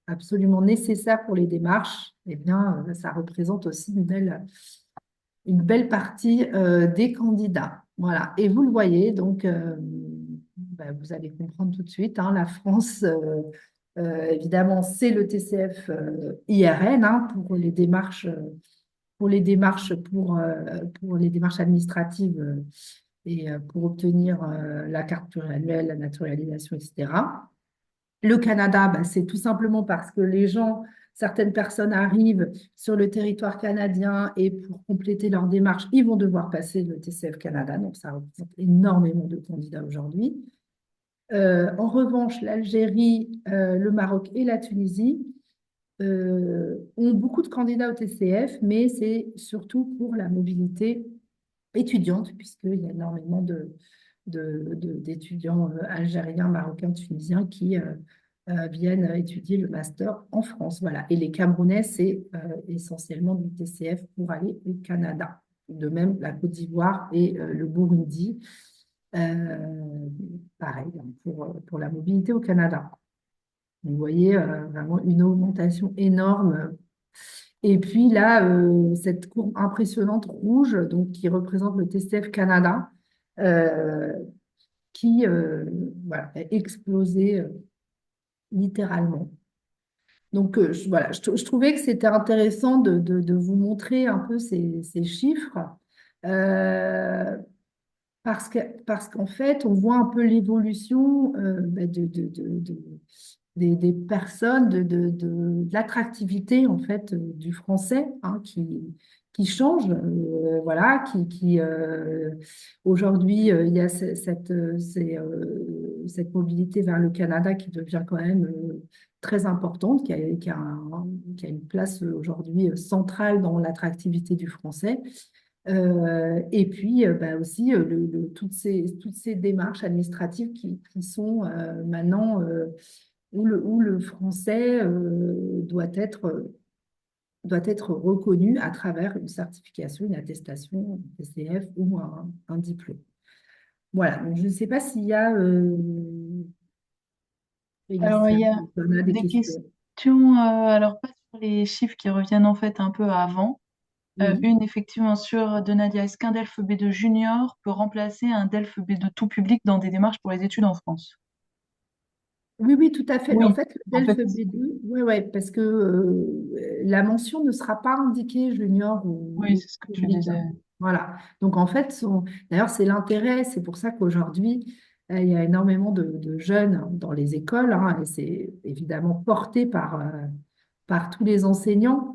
absolument nécessaire pour les démarches, eh bien, ça représente aussi une belle partie des candidats. Voilà. Et vous le voyez, donc, vous allez comprendre tout de suite, hein, la France, évidemment, c'est le TCF IRN, hein, pour les démarches administratives et pour obtenir la carte pluriannuelle, la naturalisation, etc. Le Canada, c'est tout simplement parce que certaines personnes arrivent sur le territoire canadien et pour compléter leur démarche, ils vont devoir passer le TCF Canada. Donc, ça représente énormément de candidats aujourd'hui. En revanche, l'Algérie, le Maroc et la Tunisie ont beaucoup de candidats au TCF, mais c'est surtout pour la mobilité étudiante, puisqu'il y a énormément d'étudiants algériens, marocains, tunisiens qui viennent étudier le master en France. Voilà. Et les Camerounais, c'est essentiellement du TCF pour aller au Canada. De même, la Côte d'Ivoire et le Burundi, pareil, hein, pour la mobilité au Canada. Vous voyez vraiment une augmentation énorme. Et puis là, cette courbe impressionnante rouge, donc, qui représente le TCF Canada, euh, qui voilà, a explosé littéralement. Donc voilà, je trouvais que c'était intéressant de vous montrer un peu ces chiffres, euh, parce qu'en fait, on voit un peu l'évolution des personnes, de l'attractivité en fait du français, hein, qui change. Voilà, aujourd'hui, il y a cette mobilité vers le Canada qui devient quand même très importante, qui a une place aujourd'hui centrale dans l'attractivité du français. Et puis aussi toutes ces démarches administratives qui sont maintenant où le français doit être reconnu à travers une certification, une attestation, un TCF ou un diplôme. Voilà, donc je ne sais pas s'il y a, Alors, Félicia, il y a on a des des questions. questions, alors pas sur les chiffres qui reviennent en fait un peu avant. Oui. Une effectivement sur de Nadia, est-ce qu'un DELF B2 junior peut remplacer un DELF B2 tout public dans des démarches pour les études en France? Oui, oui, tout à fait. En Oui, fait, le en DELF fait, B2, ouais, ouais, parce que la mention ne sera pas indiquée junior oui, ou c'est ce que tu public, disais. hein. Voilà. Donc, en fait, d'ailleurs, c'est l'intérêt. C'est pour ça qu'aujourd'hui, il y a énormément de jeunes dans les écoles, hein, et c'est évidemment porté par tous les enseignants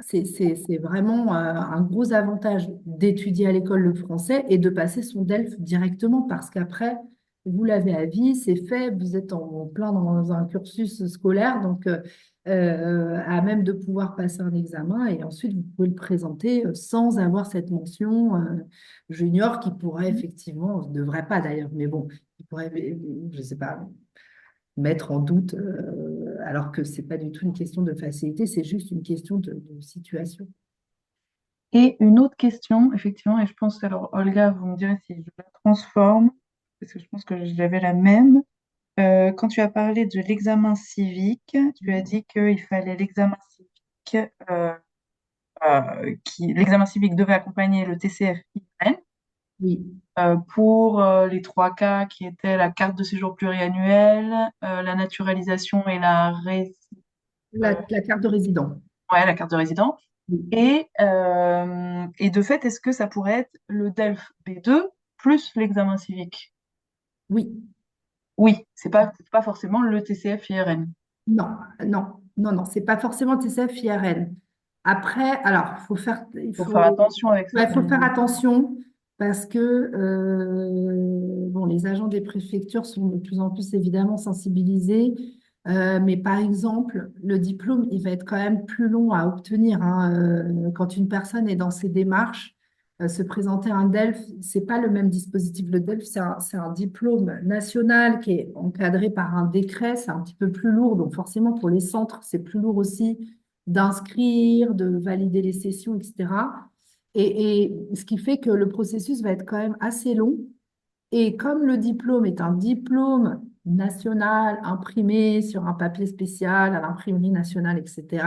c'est vraiment un gros avantage d'étudier à l'école le français et de passer son DELF directement parce qu'après, vous l'avez à vie, c'est fait, vous êtes en plein dans un cursus scolaire, donc à même de pouvoir passer un examen et ensuite vous pouvez le présenter sans avoir cette mention junior qui pourrait effectivement, ne devrait pas d'ailleurs, mais bon, qui pourrait, je ne sais pas, mettre en doute, alors que c'est pas du tout une question de facilité, c'est juste une question de situation. Et une autre question, effectivement, et je pense, alors Olga, vous me direz si je la transforme, parce que je pense que j'avais la même. Quand tu as parlé de l'examen civique, tu as dit qu'il fallait l'examen civique, l'examen civique devait accompagner le TCF-IN Oui, pour les trois cas qui étaient la carte de séjour pluriannuelle, la naturalisation et la carte de résident. ouais, la carte de résident. Oui, Et de fait, est-ce que ça pourrait être le DELF B2 plus l'examen civique? oui. Oui, c'est pas forcément le TCF IRN. Non, non, c'est pas forcément TCF IRN. Après, alors, Faut faire attention avec ça, ouais, comme faut on faire dit. attention parce que bon, les agents des préfectures sont de plus en plus évidemment sensibilisés. Mais par exemple, le diplôme, il va être quand même plus long à obtenir, hein. Quand une personne est dans ses démarches, se présenter à un DELF, c'est pas le même dispositif. Le DELF, c'est un diplôme national qui est encadré par un décret, c'est un petit peu plus lourd. Donc forcément, pour les centres, c'est plus lourd aussi d'inscrire, de valider les sessions, etc. Et ce qui fait que le processus va être quand même assez long. Et comme le diplôme est un diplôme national imprimé sur un papier spécial à l'imprimerie nationale, etc.,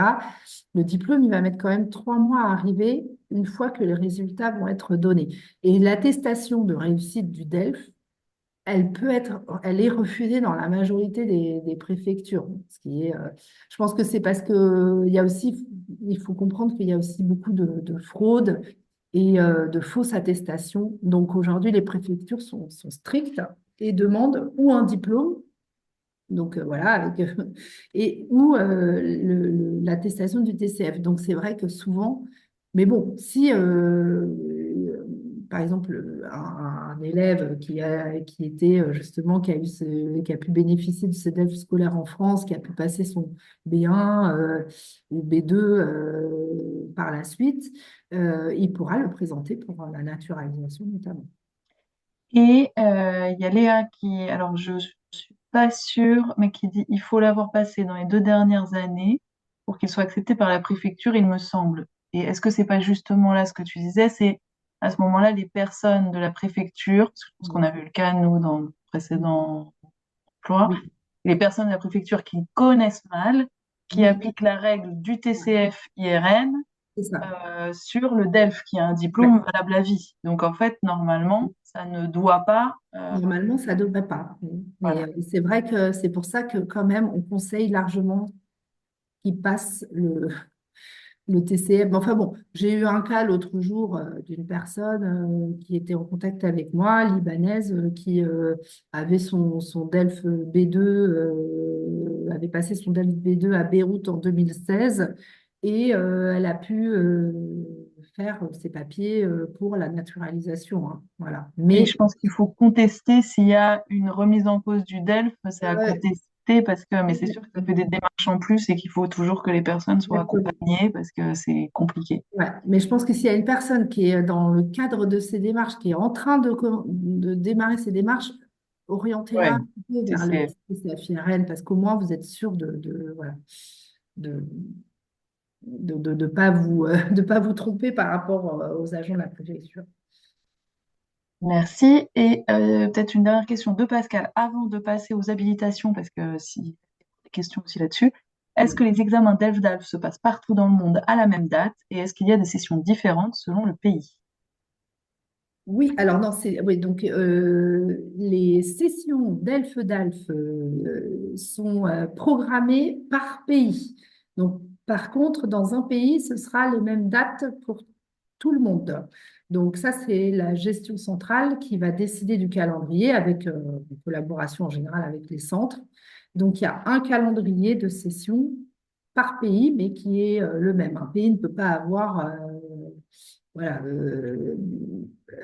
le diplôme, il va mettre quand même 3 mois à arriver une fois que les résultats vont être donnés. Et l'attestation de réussite du DELF, elle est refusée dans la majorité des préfectures. Ce qui est, je pense que c'est parce que il y a aussi, il faut comprendre qu'il y a aussi beaucoup de fraude et de fausses attestations. Donc aujourd'hui, les préfectures sont strictes et demandent ou un diplôme, donc voilà, et ou l'attestation du TCF. Donc c'est vrai que souvent, mais bon, si par exemple un élève qui était justement qui a pu bénéficier de ce DELF scolaire en France, qui a pu passer son B1 ou B2 par la suite, il pourra le présenter pour la naturalisation notamment. Et il y a Léa qui, alors je suis pas sûre, mais qui dit il faut l'avoir passé dans les 2 dernières années pour qu'il soit accepté par la préfecture, il me semble. Et est-ce que c'est pas justement là ce que tu disais, c'est à ce moment-là les personnes de la préfecture, parce que je pense qu'on a vu le cas nous dans le précédent emploi, Oui, les personnes de la préfecture qui connaissent mal, qui oui, appliquent la règle du TCF IRN c'est ça. sur le DELF, qui a un Ouais. diplôme valable à vie. Donc en fait, normalement, ça ne doit pas. Normalement, ça ne devrait pas. Mais Voilà. c'est vrai que c'est pour ça que quand même, on conseille largement qu'ils passent le TCM. Enfin bon, j'ai eu un cas l'autre jour d'une personne qui était en contact avec moi, libanaise, qui avait son DELF B2, avait passé son DELF B2 à Beyrouth en 2016 et elle a pu faire ses papiers pour la naturalisation, hein. Voilà. Oui, Mais je pense qu'il faut contester s'il y a une remise en cause du DELF, c'est à ouais, contester parce que, mais c'est sûr que ça fait des démarches en plus et qu'il faut toujours que les personnes soient exactement. accompagnées parce que c'est compliqué. Ouais, mais je pense que s'il y a une personne qui est dans le cadre de ces démarches, qui est en train de démarrer ces démarches, Ouais, orientez-la un peu vers le TCF. CCFIRN parce qu'au moins vous êtes sûr voilà, de, de pas vous, de pas vous tromper par rapport aux agents de la préfecture. Merci. Et peut-être une dernière question de Pascal avant de passer aux habilitations, parce que si des questions aussi là-dessus. Est-ce que les examens DELF-DALF se passent partout dans le monde à la même date et est-ce qu'il y a des sessions différentes selon le pays? Oui, alors non, oui, donc les sessions d'Elfe-d'Alf sont programmées par pays. Donc, par contre, dans un pays, ce sera les mêmes dates pour tout le monde. Donc, ça, c'est la gestion centrale qui va décider du calendrier avec une collaboration en général avec les centres. Donc, il y a un calendrier de sessions par pays, mais qui est le même. Un pays ne peut pas avoir voilà,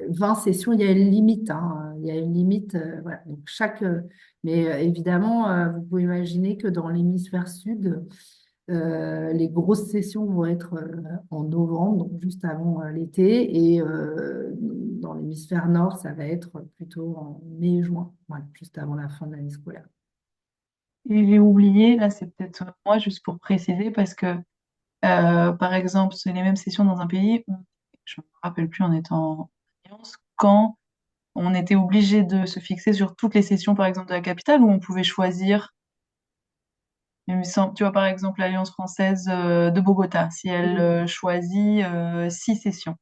20 sessions, il y a une limite. Hein, il y a une limite. Voilà. Donc mais évidemment, vous pouvez imaginer que dans l'hémisphère sud, les grosses sessions vont être en novembre, donc juste avant l'été, et dans l'hémisphère nord, ça va être plutôt en mai-juin, voilà, juste avant la fin de l'année scolaire. Et j'ai oublié, là c'est peut-être moi juste pour préciser, parce que par exemple, c'est les mêmes sessions dans un pays, je me rappelle plus en étant en alliance, quand on était obligé de se fixer sur toutes les sessions, par exemple, de la capitale, où on pouvait choisir, il me semble, tu vois, par exemple, l'Alliance française de Bogota, si elle Oui, choisit 6 sessions,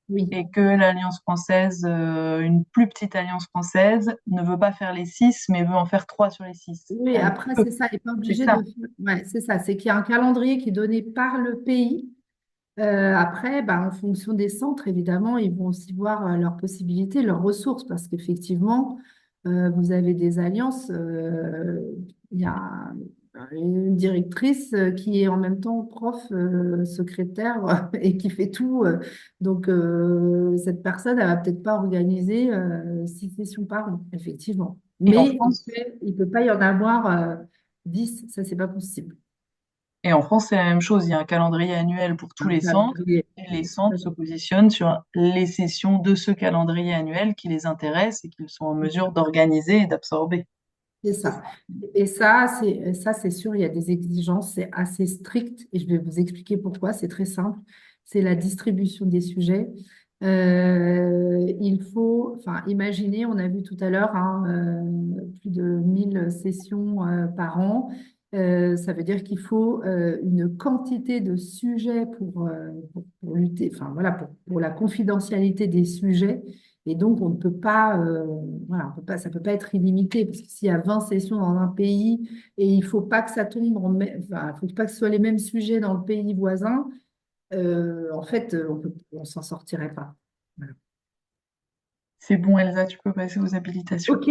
oui, et que l'Alliance française, une plus petite Alliance française, ne veut pas faire les 6, mais veut en faire 3 sur les 6. oui, Elle après, peut, c'est ça, il n'est pas c'est obligé de ça. faire. Ouais, c'est ça, c'est qu'il y a un calendrier qui est donné par le pays. Après, bah, en fonction des centres, évidemment, ils vont aussi voir leurs possibilités, leurs ressources, parce qu'effectivement, vous avez des alliances. Il y a une directrice qui est en même temps prof, secrétaire et qui fait tout. Donc, cette personne, elle va peut-être pas organiser 6 sessions par an, effectivement. Et en Mais France, il peut pas y en avoir 10, ça, c'est pas possible. et en France, c'est la même chose. Il y a un calendrier annuel pour tous Un les centres, calendrier. et les centres se positionnent sur les sessions de ce calendrier annuel qui les intéressent et qu'ils sont en mesure d'organiser et d'absorber. C'est ça. Et ça, c'est sûr, il y a des exigences, c'est assez strict et je vais vous expliquer pourquoi. C'est très simple. C'est la distribution des sujets. Il faut, enfin, imaginez, on a vu tout à l'heure, hein, plus de 1000 sessions par an. Ça veut dire qu'il faut une quantité de sujets pour lutter, enfin voilà, pour la confidentialité des sujets. Et donc, on ne peut pas, voilà, on peut pas, ça ne peut pas être illimité, parce que s'il y a 20 sessions dans un pays et il ne faut pas que ça tombe enfin, il faut pas que ce soit les mêmes sujets dans le pays voisin, en fait, on s'en sortirait pas. Voilà. C'est bon, Elsa, tu peux passer aux habilitations. OK.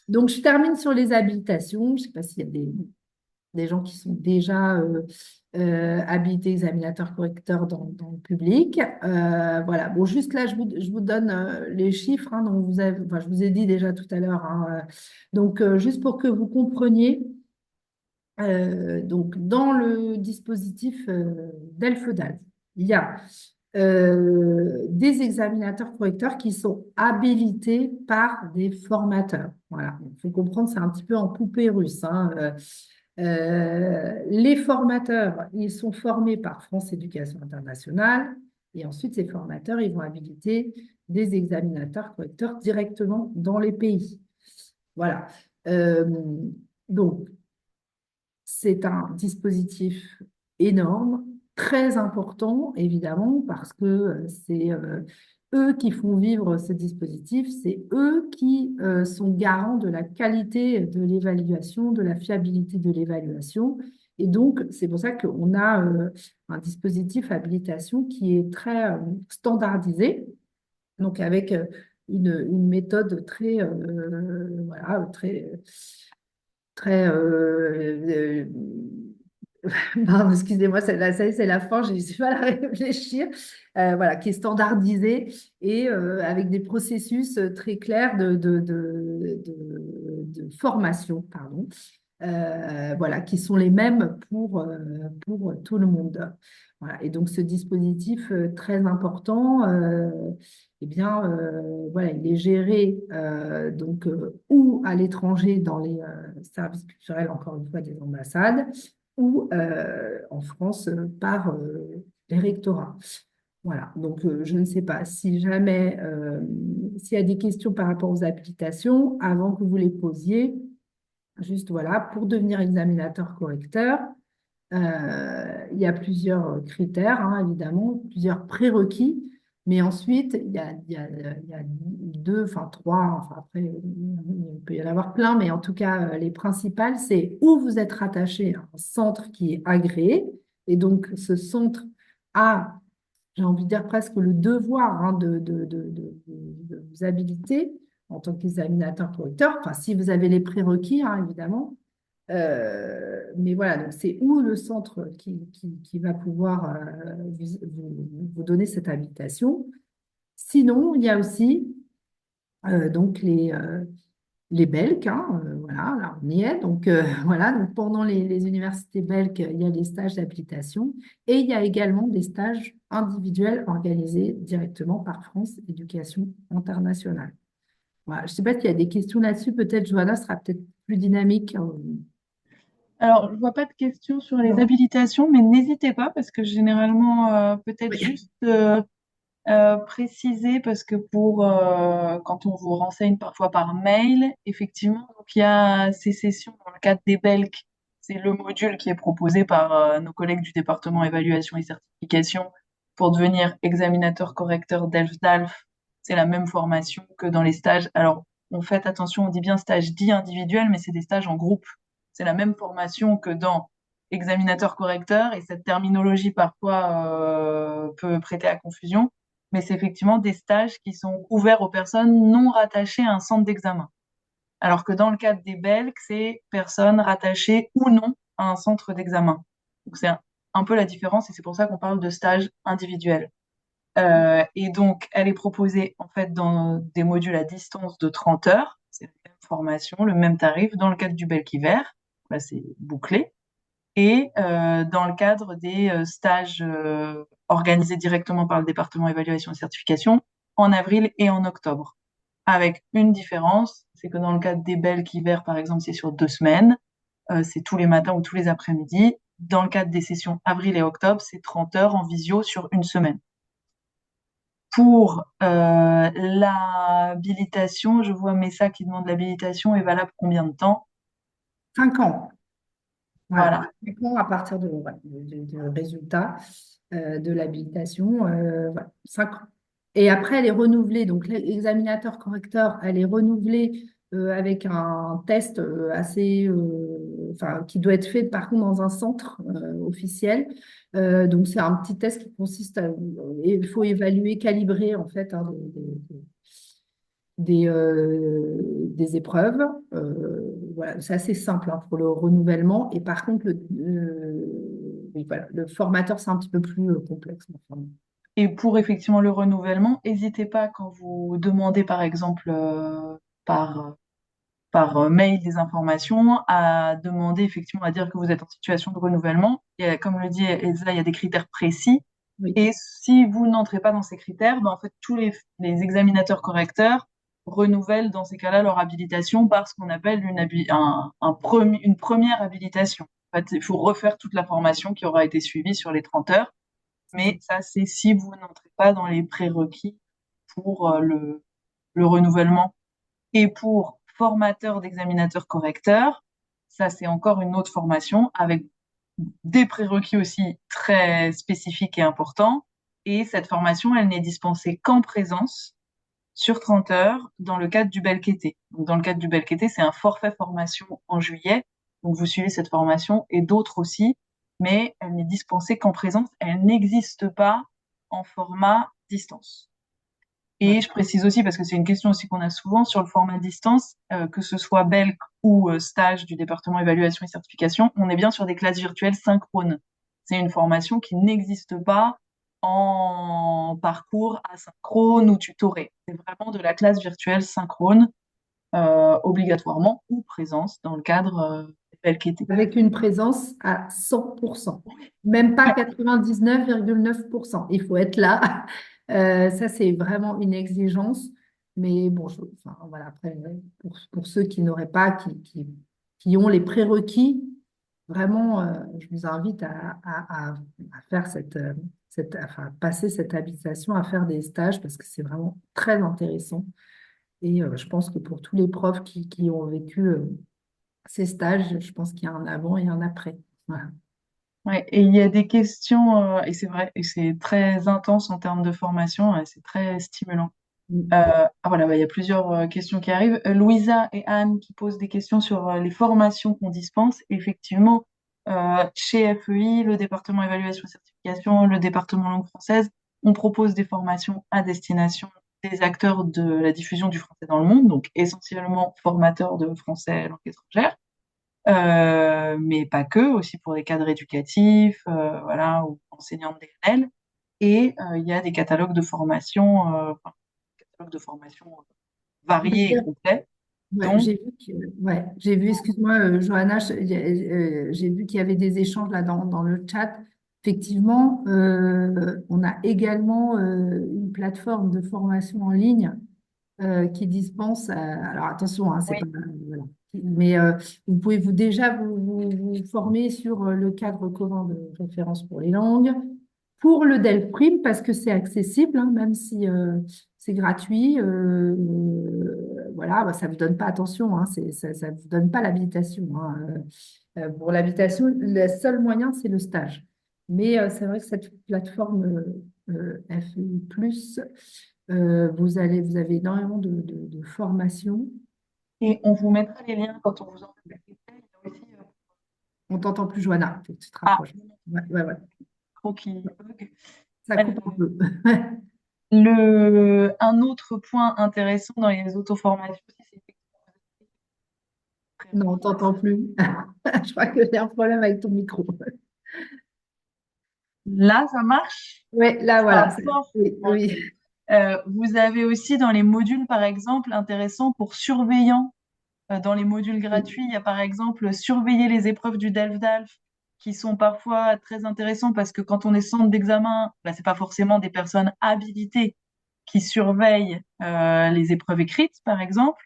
Donc, je termine sur les habilitations. Je ne sais pas s'il y a des gens qui sont déjà habilités examinateurs correcteurs dans le public. Voilà. Bon, juste là, je vous donne les chiffres. Hein, dont enfin, je vous ai dit déjà tout à l'heure. Hein, donc, juste pour que vous compreniez, donc, dans le dispositif d'Elfedal, il y a des examinateurs correcteurs qui sont habilités par des formateurs. Voilà, il faut comprendre, c'est un petit peu en poupée russe. Hein. Les formateurs, ils sont formés par France Éducation Internationale et ensuite ces formateurs, ils vont habiliter des examinateurs correcteurs directement dans les pays. Voilà. Euh, donc, c'est un dispositif énorme, très important, évidemment, parce que c'est eux qui font vivre ce dispositif, c'est eux qui sont garants de la qualité de l'évaluation, de la fiabilité de l'évaluation. Et donc, c'est pour ça qu'on a un dispositif habilitation qui est très standardisé, donc avec une méthode très, voilà, très pardon, excusez-moi, c'est la fin, j'ai du mal à réfléchir, voilà, qui est standardisée et avec des processus très clairs de formation, pardon, voilà, qui sont les mêmes pour tout le monde. Voilà. Et donc, ce dispositif très important, eh bien, voilà, il est géré donc, ou à l'étranger dans les services culturels, encore une fois, des ambassades, ou en France par les rectorats. Voilà, donc je ne sais pas si jamais, s'il y a des questions par rapport aux habilitations, avant que vous les posiez, juste voilà, pour devenir examinateur correcteur, il y a plusieurs critères, hein, évidemment, plusieurs prérequis, mais ensuite, il y a deux, enfin trois, enfin après, il peut y en avoir plein, mais en tout cas, les principales, c'est où vous êtes rattaché à un centre qui est agréé, et donc ce centre a, j'ai envie de dire presque le devoir hein, de vous habiliter en tant qu'examinateur correcteur, enfin si vous avez les prérequis, hein, évidemment. Mais voilà, donc c'est où le centre qui va pouvoir vous donner cette habilitation. Sinon, il y a aussi donc les Belques, hein, voilà, là on y est. Donc voilà, donc pendant les universités belges, il y a les stages d'habilitation et il y a également des stages individuels organisés directement par France Éducation Internationale. Voilà, je ne sais pas s'il y a des questions là-dessus, peut-être Johanna sera peut-être plus dynamique. Alors, je vois pas de questions sur les Non. habilitations, mais n'hésitez pas parce que généralement, peut-être Oui. juste préciser parce que pour quand on vous renseigne parfois par mail, effectivement, donc il y a ces sessions dans le cadre des BELC, c'est le module qui est proposé par nos collègues du département évaluation et certification pour devenir examinateur correcteur DELF-DALF. C'est la même formation que dans les stages. Alors, on fait attention, on dit bien stage dit individuel, mais c'est des stages en groupe. C'est la même formation que dans examinateur correcteur et cette terminologie parfois peut prêter à confusion, mais c'est effectivement des stages qui sont ouverts aux personnes non rattachées à un centre d'examen. Alors que dans le cadre des BELC, c'est personnes rattachées ou non à un centre d'examen. Donc c'est un peu la différence et c'est pour ça qu'on parle de stage individuel. Et donc, elle est proposée en fait dans des modules à distance de 30 heures. C'est la même formation, le même tarif dans le cadre du BELC hiver. Là, c'est bouclé et dans le cadre des stages organisés directement par le département évaluation et certification en avril et en octobre. Avec une différence, c'est que dans le cadre des BELC hiver, par exemple, c'est sur 2 semaines, c'est tous les matins ou tous les après-midi. Dans le cadre des sessions avril et octobre, c'est 30 heures en visio sur une semaine. Pour l'habilitation, je vois Messa qui demande l'habilitation est valable combien de temps? 5 ans. Voilà. Voilà. 5 ans à partir du résultat de l'habilitation. Voilà. 5 ans. Et après, elle est renouvelée. Donc, l'examinateur correcteur, elle est renouvelée avec un test enfin, qui doit être fait par contre dans un centre officiel. Donc, c'est un petit test qui consiste à. Il faut évaluer, calibrer en fait hein, des épreuves. Voilà, c'est assez simple hein, pour le renouvellement. Et par contre, oui, voilà, le formateur, c'est un petit peu plus complexe. Enfin, Et pour effectivement le renouvellement, n'hésitez pas quand vous demandez par exemple par, par mail des informations à demander effectivement à dire que vous êtes en situation de renouvellement. Et comme le dit Elsa, il y a des critères précis. oui, Et si vous n'entrez pas dans ces critères, ben en fait tous les examinateurs correcteurs renouvellent dans ces cas-là leur habilitation par ce qu'on appelle une première habilitation. En fait, il faut refaire toute la formation qui aura été suivie sur les 30 heures. Mais ça, c'est si vous n'entrez pas dans les prérequis pour le renouvellement. Et pour formateur d'examinateur correcteur, ça, c'est encore une autre formation avec des prérequis aussi très spécifiques et importants. Et cette formation, elle n'est dispensée qu'en présence sur 30 heures dans le cadre du BELC-été. Donc, dans le cadre du BELC-été, c'est un forfait formation en juillet. Donc, vous suivez cette formation et d'autres aussi, mais elle n'est dispensée qu'en présence. Elle n'existe pas en format distance. ouais. Et je précise aussi, parce que c'est une question aussi qu'on a souvent sur le format distance, que ce soit BELC ou stage du département évaluation et certification, on est bien sur des classes virtuelles synchrones. C'est une formation qui n'existe pas en parcours asynchrone ou tutoré. C'est vraiment de la classe virtuelle synchrone, obligatoirement, ou présence dans le cadre des BELC-été. Avec une présence à 100%. Même pas 99,9%. Il faut être là. Ça, c'est vraiment une exigence. Mais bon, enfin, voilà, après, pour ceux qui n'auraient pas, qui ont les prérequis, vraiment, je vous invite à faire enfin, passer cette habilitation, à faire des stages parce que c'est vraiment très intéressant. Et je pense que pour tous les profs qui ont vécu ces stages, je pense qu'il y a un avant et un après. Voilà. Ouais, et il y a des questions, et c'est vrai, et c'est très intense en termes de formation, et c'est très stimulant. Mm. Voilà, bah, il y a plusieurs questions qui arrivent. Louisa et Anne qui posent des questions sur les formations qu'on dispense. Effectivement, chez FEI, le département évaluation et certification, le département langue française, on propose des formations à destination des acteurs de la diffusion du français dans le monde, donc essentiellement formateurs de français langue étrangère. mais pas que, aussi pour des cadres éducatifs, voilà, ou enseignants de DNL. Et il y a des catalogues de formation variés et complets, Ouais, dont, j'ai vu, excuse-moi, Johanna, j'ai vu qu'il y avait des échanges là dans le chat. Effectivement, on a également une plateforme de formation en ligne qui dispense, alors attention, hein, c'est oui, pas, voilà. Mais vous pouvez déjà vous former sur le cadre commun de référence pour les langues, pour le DELFRIM, parce que c'est accessible, hein, même si c'est gratuit. Voilà, bah, ça ne vous donne pas, attention, hein, ça ne vous donne pas l'habilitation, hein. Pour l'habilitation, le seul moyen, c'est le stage. Mais c'est vrai que cette plateforme FEI+, vous avez énormément de formations. et on vous mettra les liens quand on vous envoie le mail. Il y a aussi, On t'entend plus, Johanna, faut que tu te ah, rapproches. Ouais, ouais, ouais. micro qui bug. Ça coupe un peu. Un autre point intéressant dans les auto-formations aussi, c'est effectivement très Non, on t'entend plus. Je crois que j'ai un problème avec ton micro. là, ça marche? Oui, là, Ça voilà. fort. Oui, Ok. oui. Vous avez aussi dans les modules, par exemple, intéressant pour surveillants. Dans les modules gratuits, il y a par exemple surveiller les épreuves du DELF-DALF qui sont parfois très intéressants parce que quand on est centre d'examen, bah, c'est pas forcément des personnes habilitées qui surveillent les épreuves écrites, par exemple.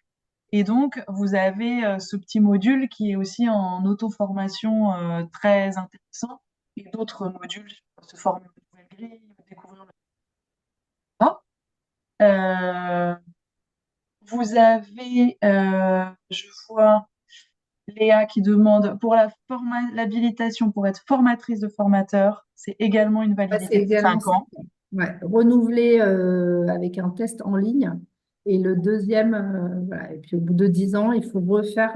Et donc, vous avez ce petit module qui est aussi en auto-formation très intéressant et d'autres modules sur se former une nouvelle grille, découvrir le... Ah. Euh, vous avez, je vois, Léa qui demande pour l'habilitation pour être formatrice de formateur, c'est également une Ouais, c'est validité de également 5 ça. ans. Ouais. Renouveler avec un test en ligne. Et le deuxième, voilà. Et puis au bout de 10 ans, il faut refaire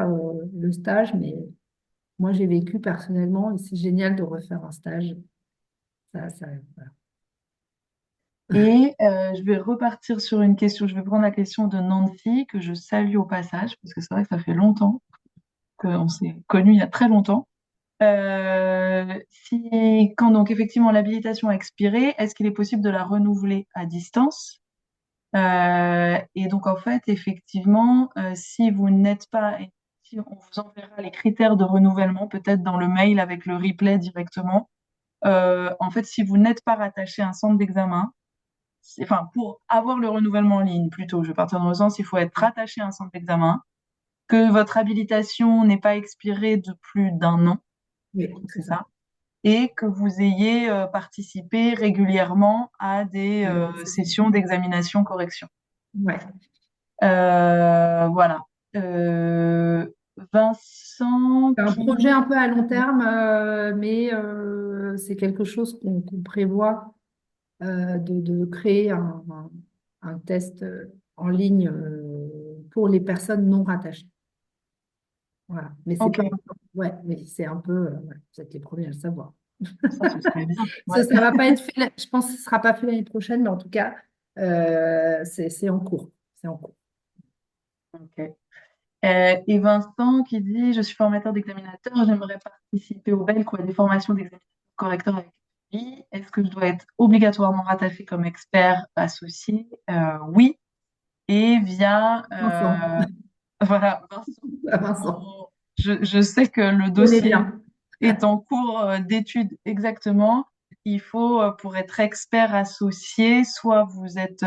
le stage. Mais moi, j'ai vécu personnellement et c'est génial de refaire un stage. Voilà. Et je vais repartir sur une question, je vais prendre la question de Nancy, que je salue au passage, parce que c'est vrai que ça fait longtemps qu'on s'est connus, il y a très longtemps. Quand donc effectivement l'habilitation a expiré, est-ce qu'il est possible de la renouveler à distance? Et donc, en fait, effectivement, si vous n'êtes pas, si on vous enverra les critères de renouvellement, peut-être dans le mail avec le replay directement. En fait, si vous n'êtes pas rattaché à un centre d'examen, enfin, pour avoir le renouvellement en ligne, plutôt, je vais partir dans le sens, il faut être rattaché à un centre d'examen, que votre habilitation n'est pas expirée de plus d'un an, Oui, je crois que c'est c'est ça. ça, et que vous ayez participé régulièrement à des Oui, c'est ça. sessions d'examination correction. Ouais. Voilà. Euh, Vincent C'est un qui... projet un peu à long terme, mais c'est quelque chose qu'on prévoit de créer un test en ligne pour les personnes non rattachées. Voilà. Mais c'est Ok, pas, ouais, mais c'est un peu, ouais, vous êtes les premiers à le savoir. ça, ce serait bien. Ouais. Ça va pas être fait, je pense que ce sera pas fait l'année prochaine, mais en tout cas, c'est en cours. C'est en cours. Ok. Et Vincent qui dit, je suis formateur d'examinateur, j'aimerais participer au BELC ou à des formations d'examinateur correcteur avec lui. Est-ce que je dois être obligatoirement rattaché comme expert associé? Oui. Et via... Vincent, voilà, Vincent. Vincent, Je sais que le on est dossier bien. est en cours d'étude exactement. Il faut, pour être expert associé, soit vous êtes,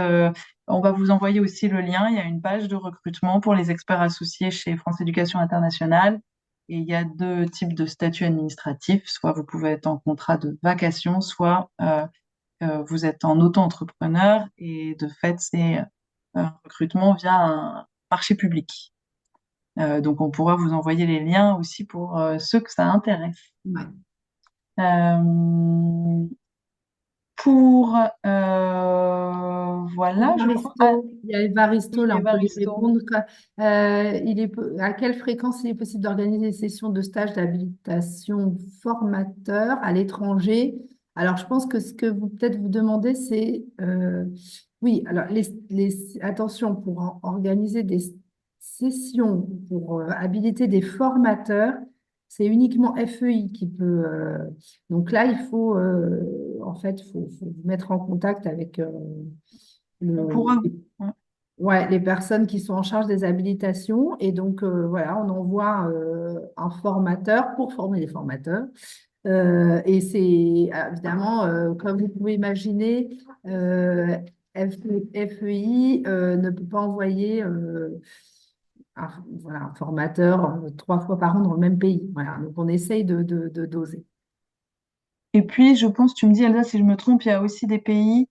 on va vous envoyer aussi le lien. Il y a une page de recrutement pour les experts associés chez France Éducation Internationale. Et il y a deux types de statuts administratifs. Soit vous pouvez être en contrat de vacation, soit vous êtes en auto-entrepreneur. Et de fait, c'est un recrutement via un marché public. Donc, on pourra vous envoyer les liens aussi pour ceux que ça intéresse. Ouais. Euh, pour voilà, je crois. Ah, Il y a Evaristo, oui, là, on peut lui Evaristo. répondre. À quelle fréquence il est possible d'organiser des sessions de stage d'habilitation formateur à l'étranger? Alors, je pense que ce que vous peut-être vous demandez, c'est oui, alors attention, pour organiser des sessions pour habiliter des formateurs, C'est uniquement FEI qui peut. Donc là, il faut, en fait, faut vous mettre en contact avec On le, pourra. Ouais. ouais, les personnes qui sont en charge des habilitations. Et donc, voilà, on envoie un formateur pour former les formateurs. Et c'est évidemment, comme vous pouvez imaginer, FEI ne peut pas envoyer voilà, un formateur 3 fois par an dans le même pays. Voilà, donc on essaye de doser. Et puis, je pense, tu me dis, Elsa, si je me trompe, il y a aussi des pays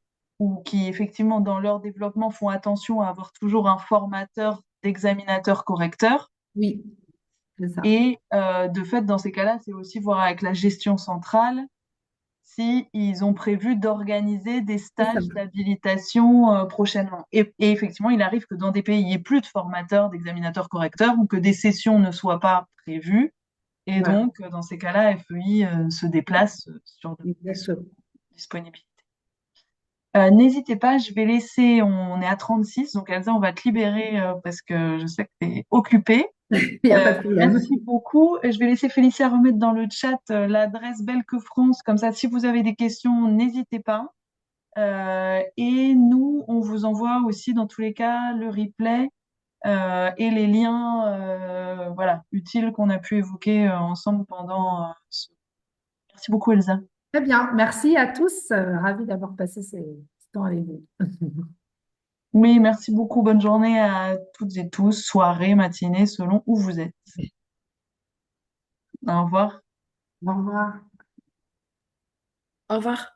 qui, effectivement, dans leur développement, font attention à avoir toujours un formateur d'examinateur correcteur. Oui, c'est ça. Et de fait, dans ces cas-là, c'est aussi voir avec la gestion centrale si ils ont prévu d'organiser des C'est ça. stages d'habilitation prochainement. Et effectivement, il arrive que dans des pays, il n'y ait plus de formateurs, d'examinateurs correcteurs ou que des sessions ne soient pas prévues. Et Voilà, donc, dans ces cas-là, FEI se déplace sur des exactement. disponibilités. N'hésitez pas, je vais laisser, on est à 36, donc Elsa, on va te libérer parce que je sais que tu es occupée. Il n'y a pas de problème. Merci beaucoup. Et je vais laisser Félicia remettre dans le chat l'adresse Belque France, comme ça, si vous avez des questions, n'hésitez pas. Et nous, on vous envoie aussi, dans tous les cas, le replay et les liens voilà, utiles qu'on a pu évoquer ensemble pendant Merci beaucoup, Elsa. Très bien. Merci à tous. Ravie d'avoir passé ce temps avec vous. Oui, merci beaucoup. Bonne journée à toutes et tous, soirée, matinée, selon où vous êtes. Au revoir. Au revoir. Au revoir.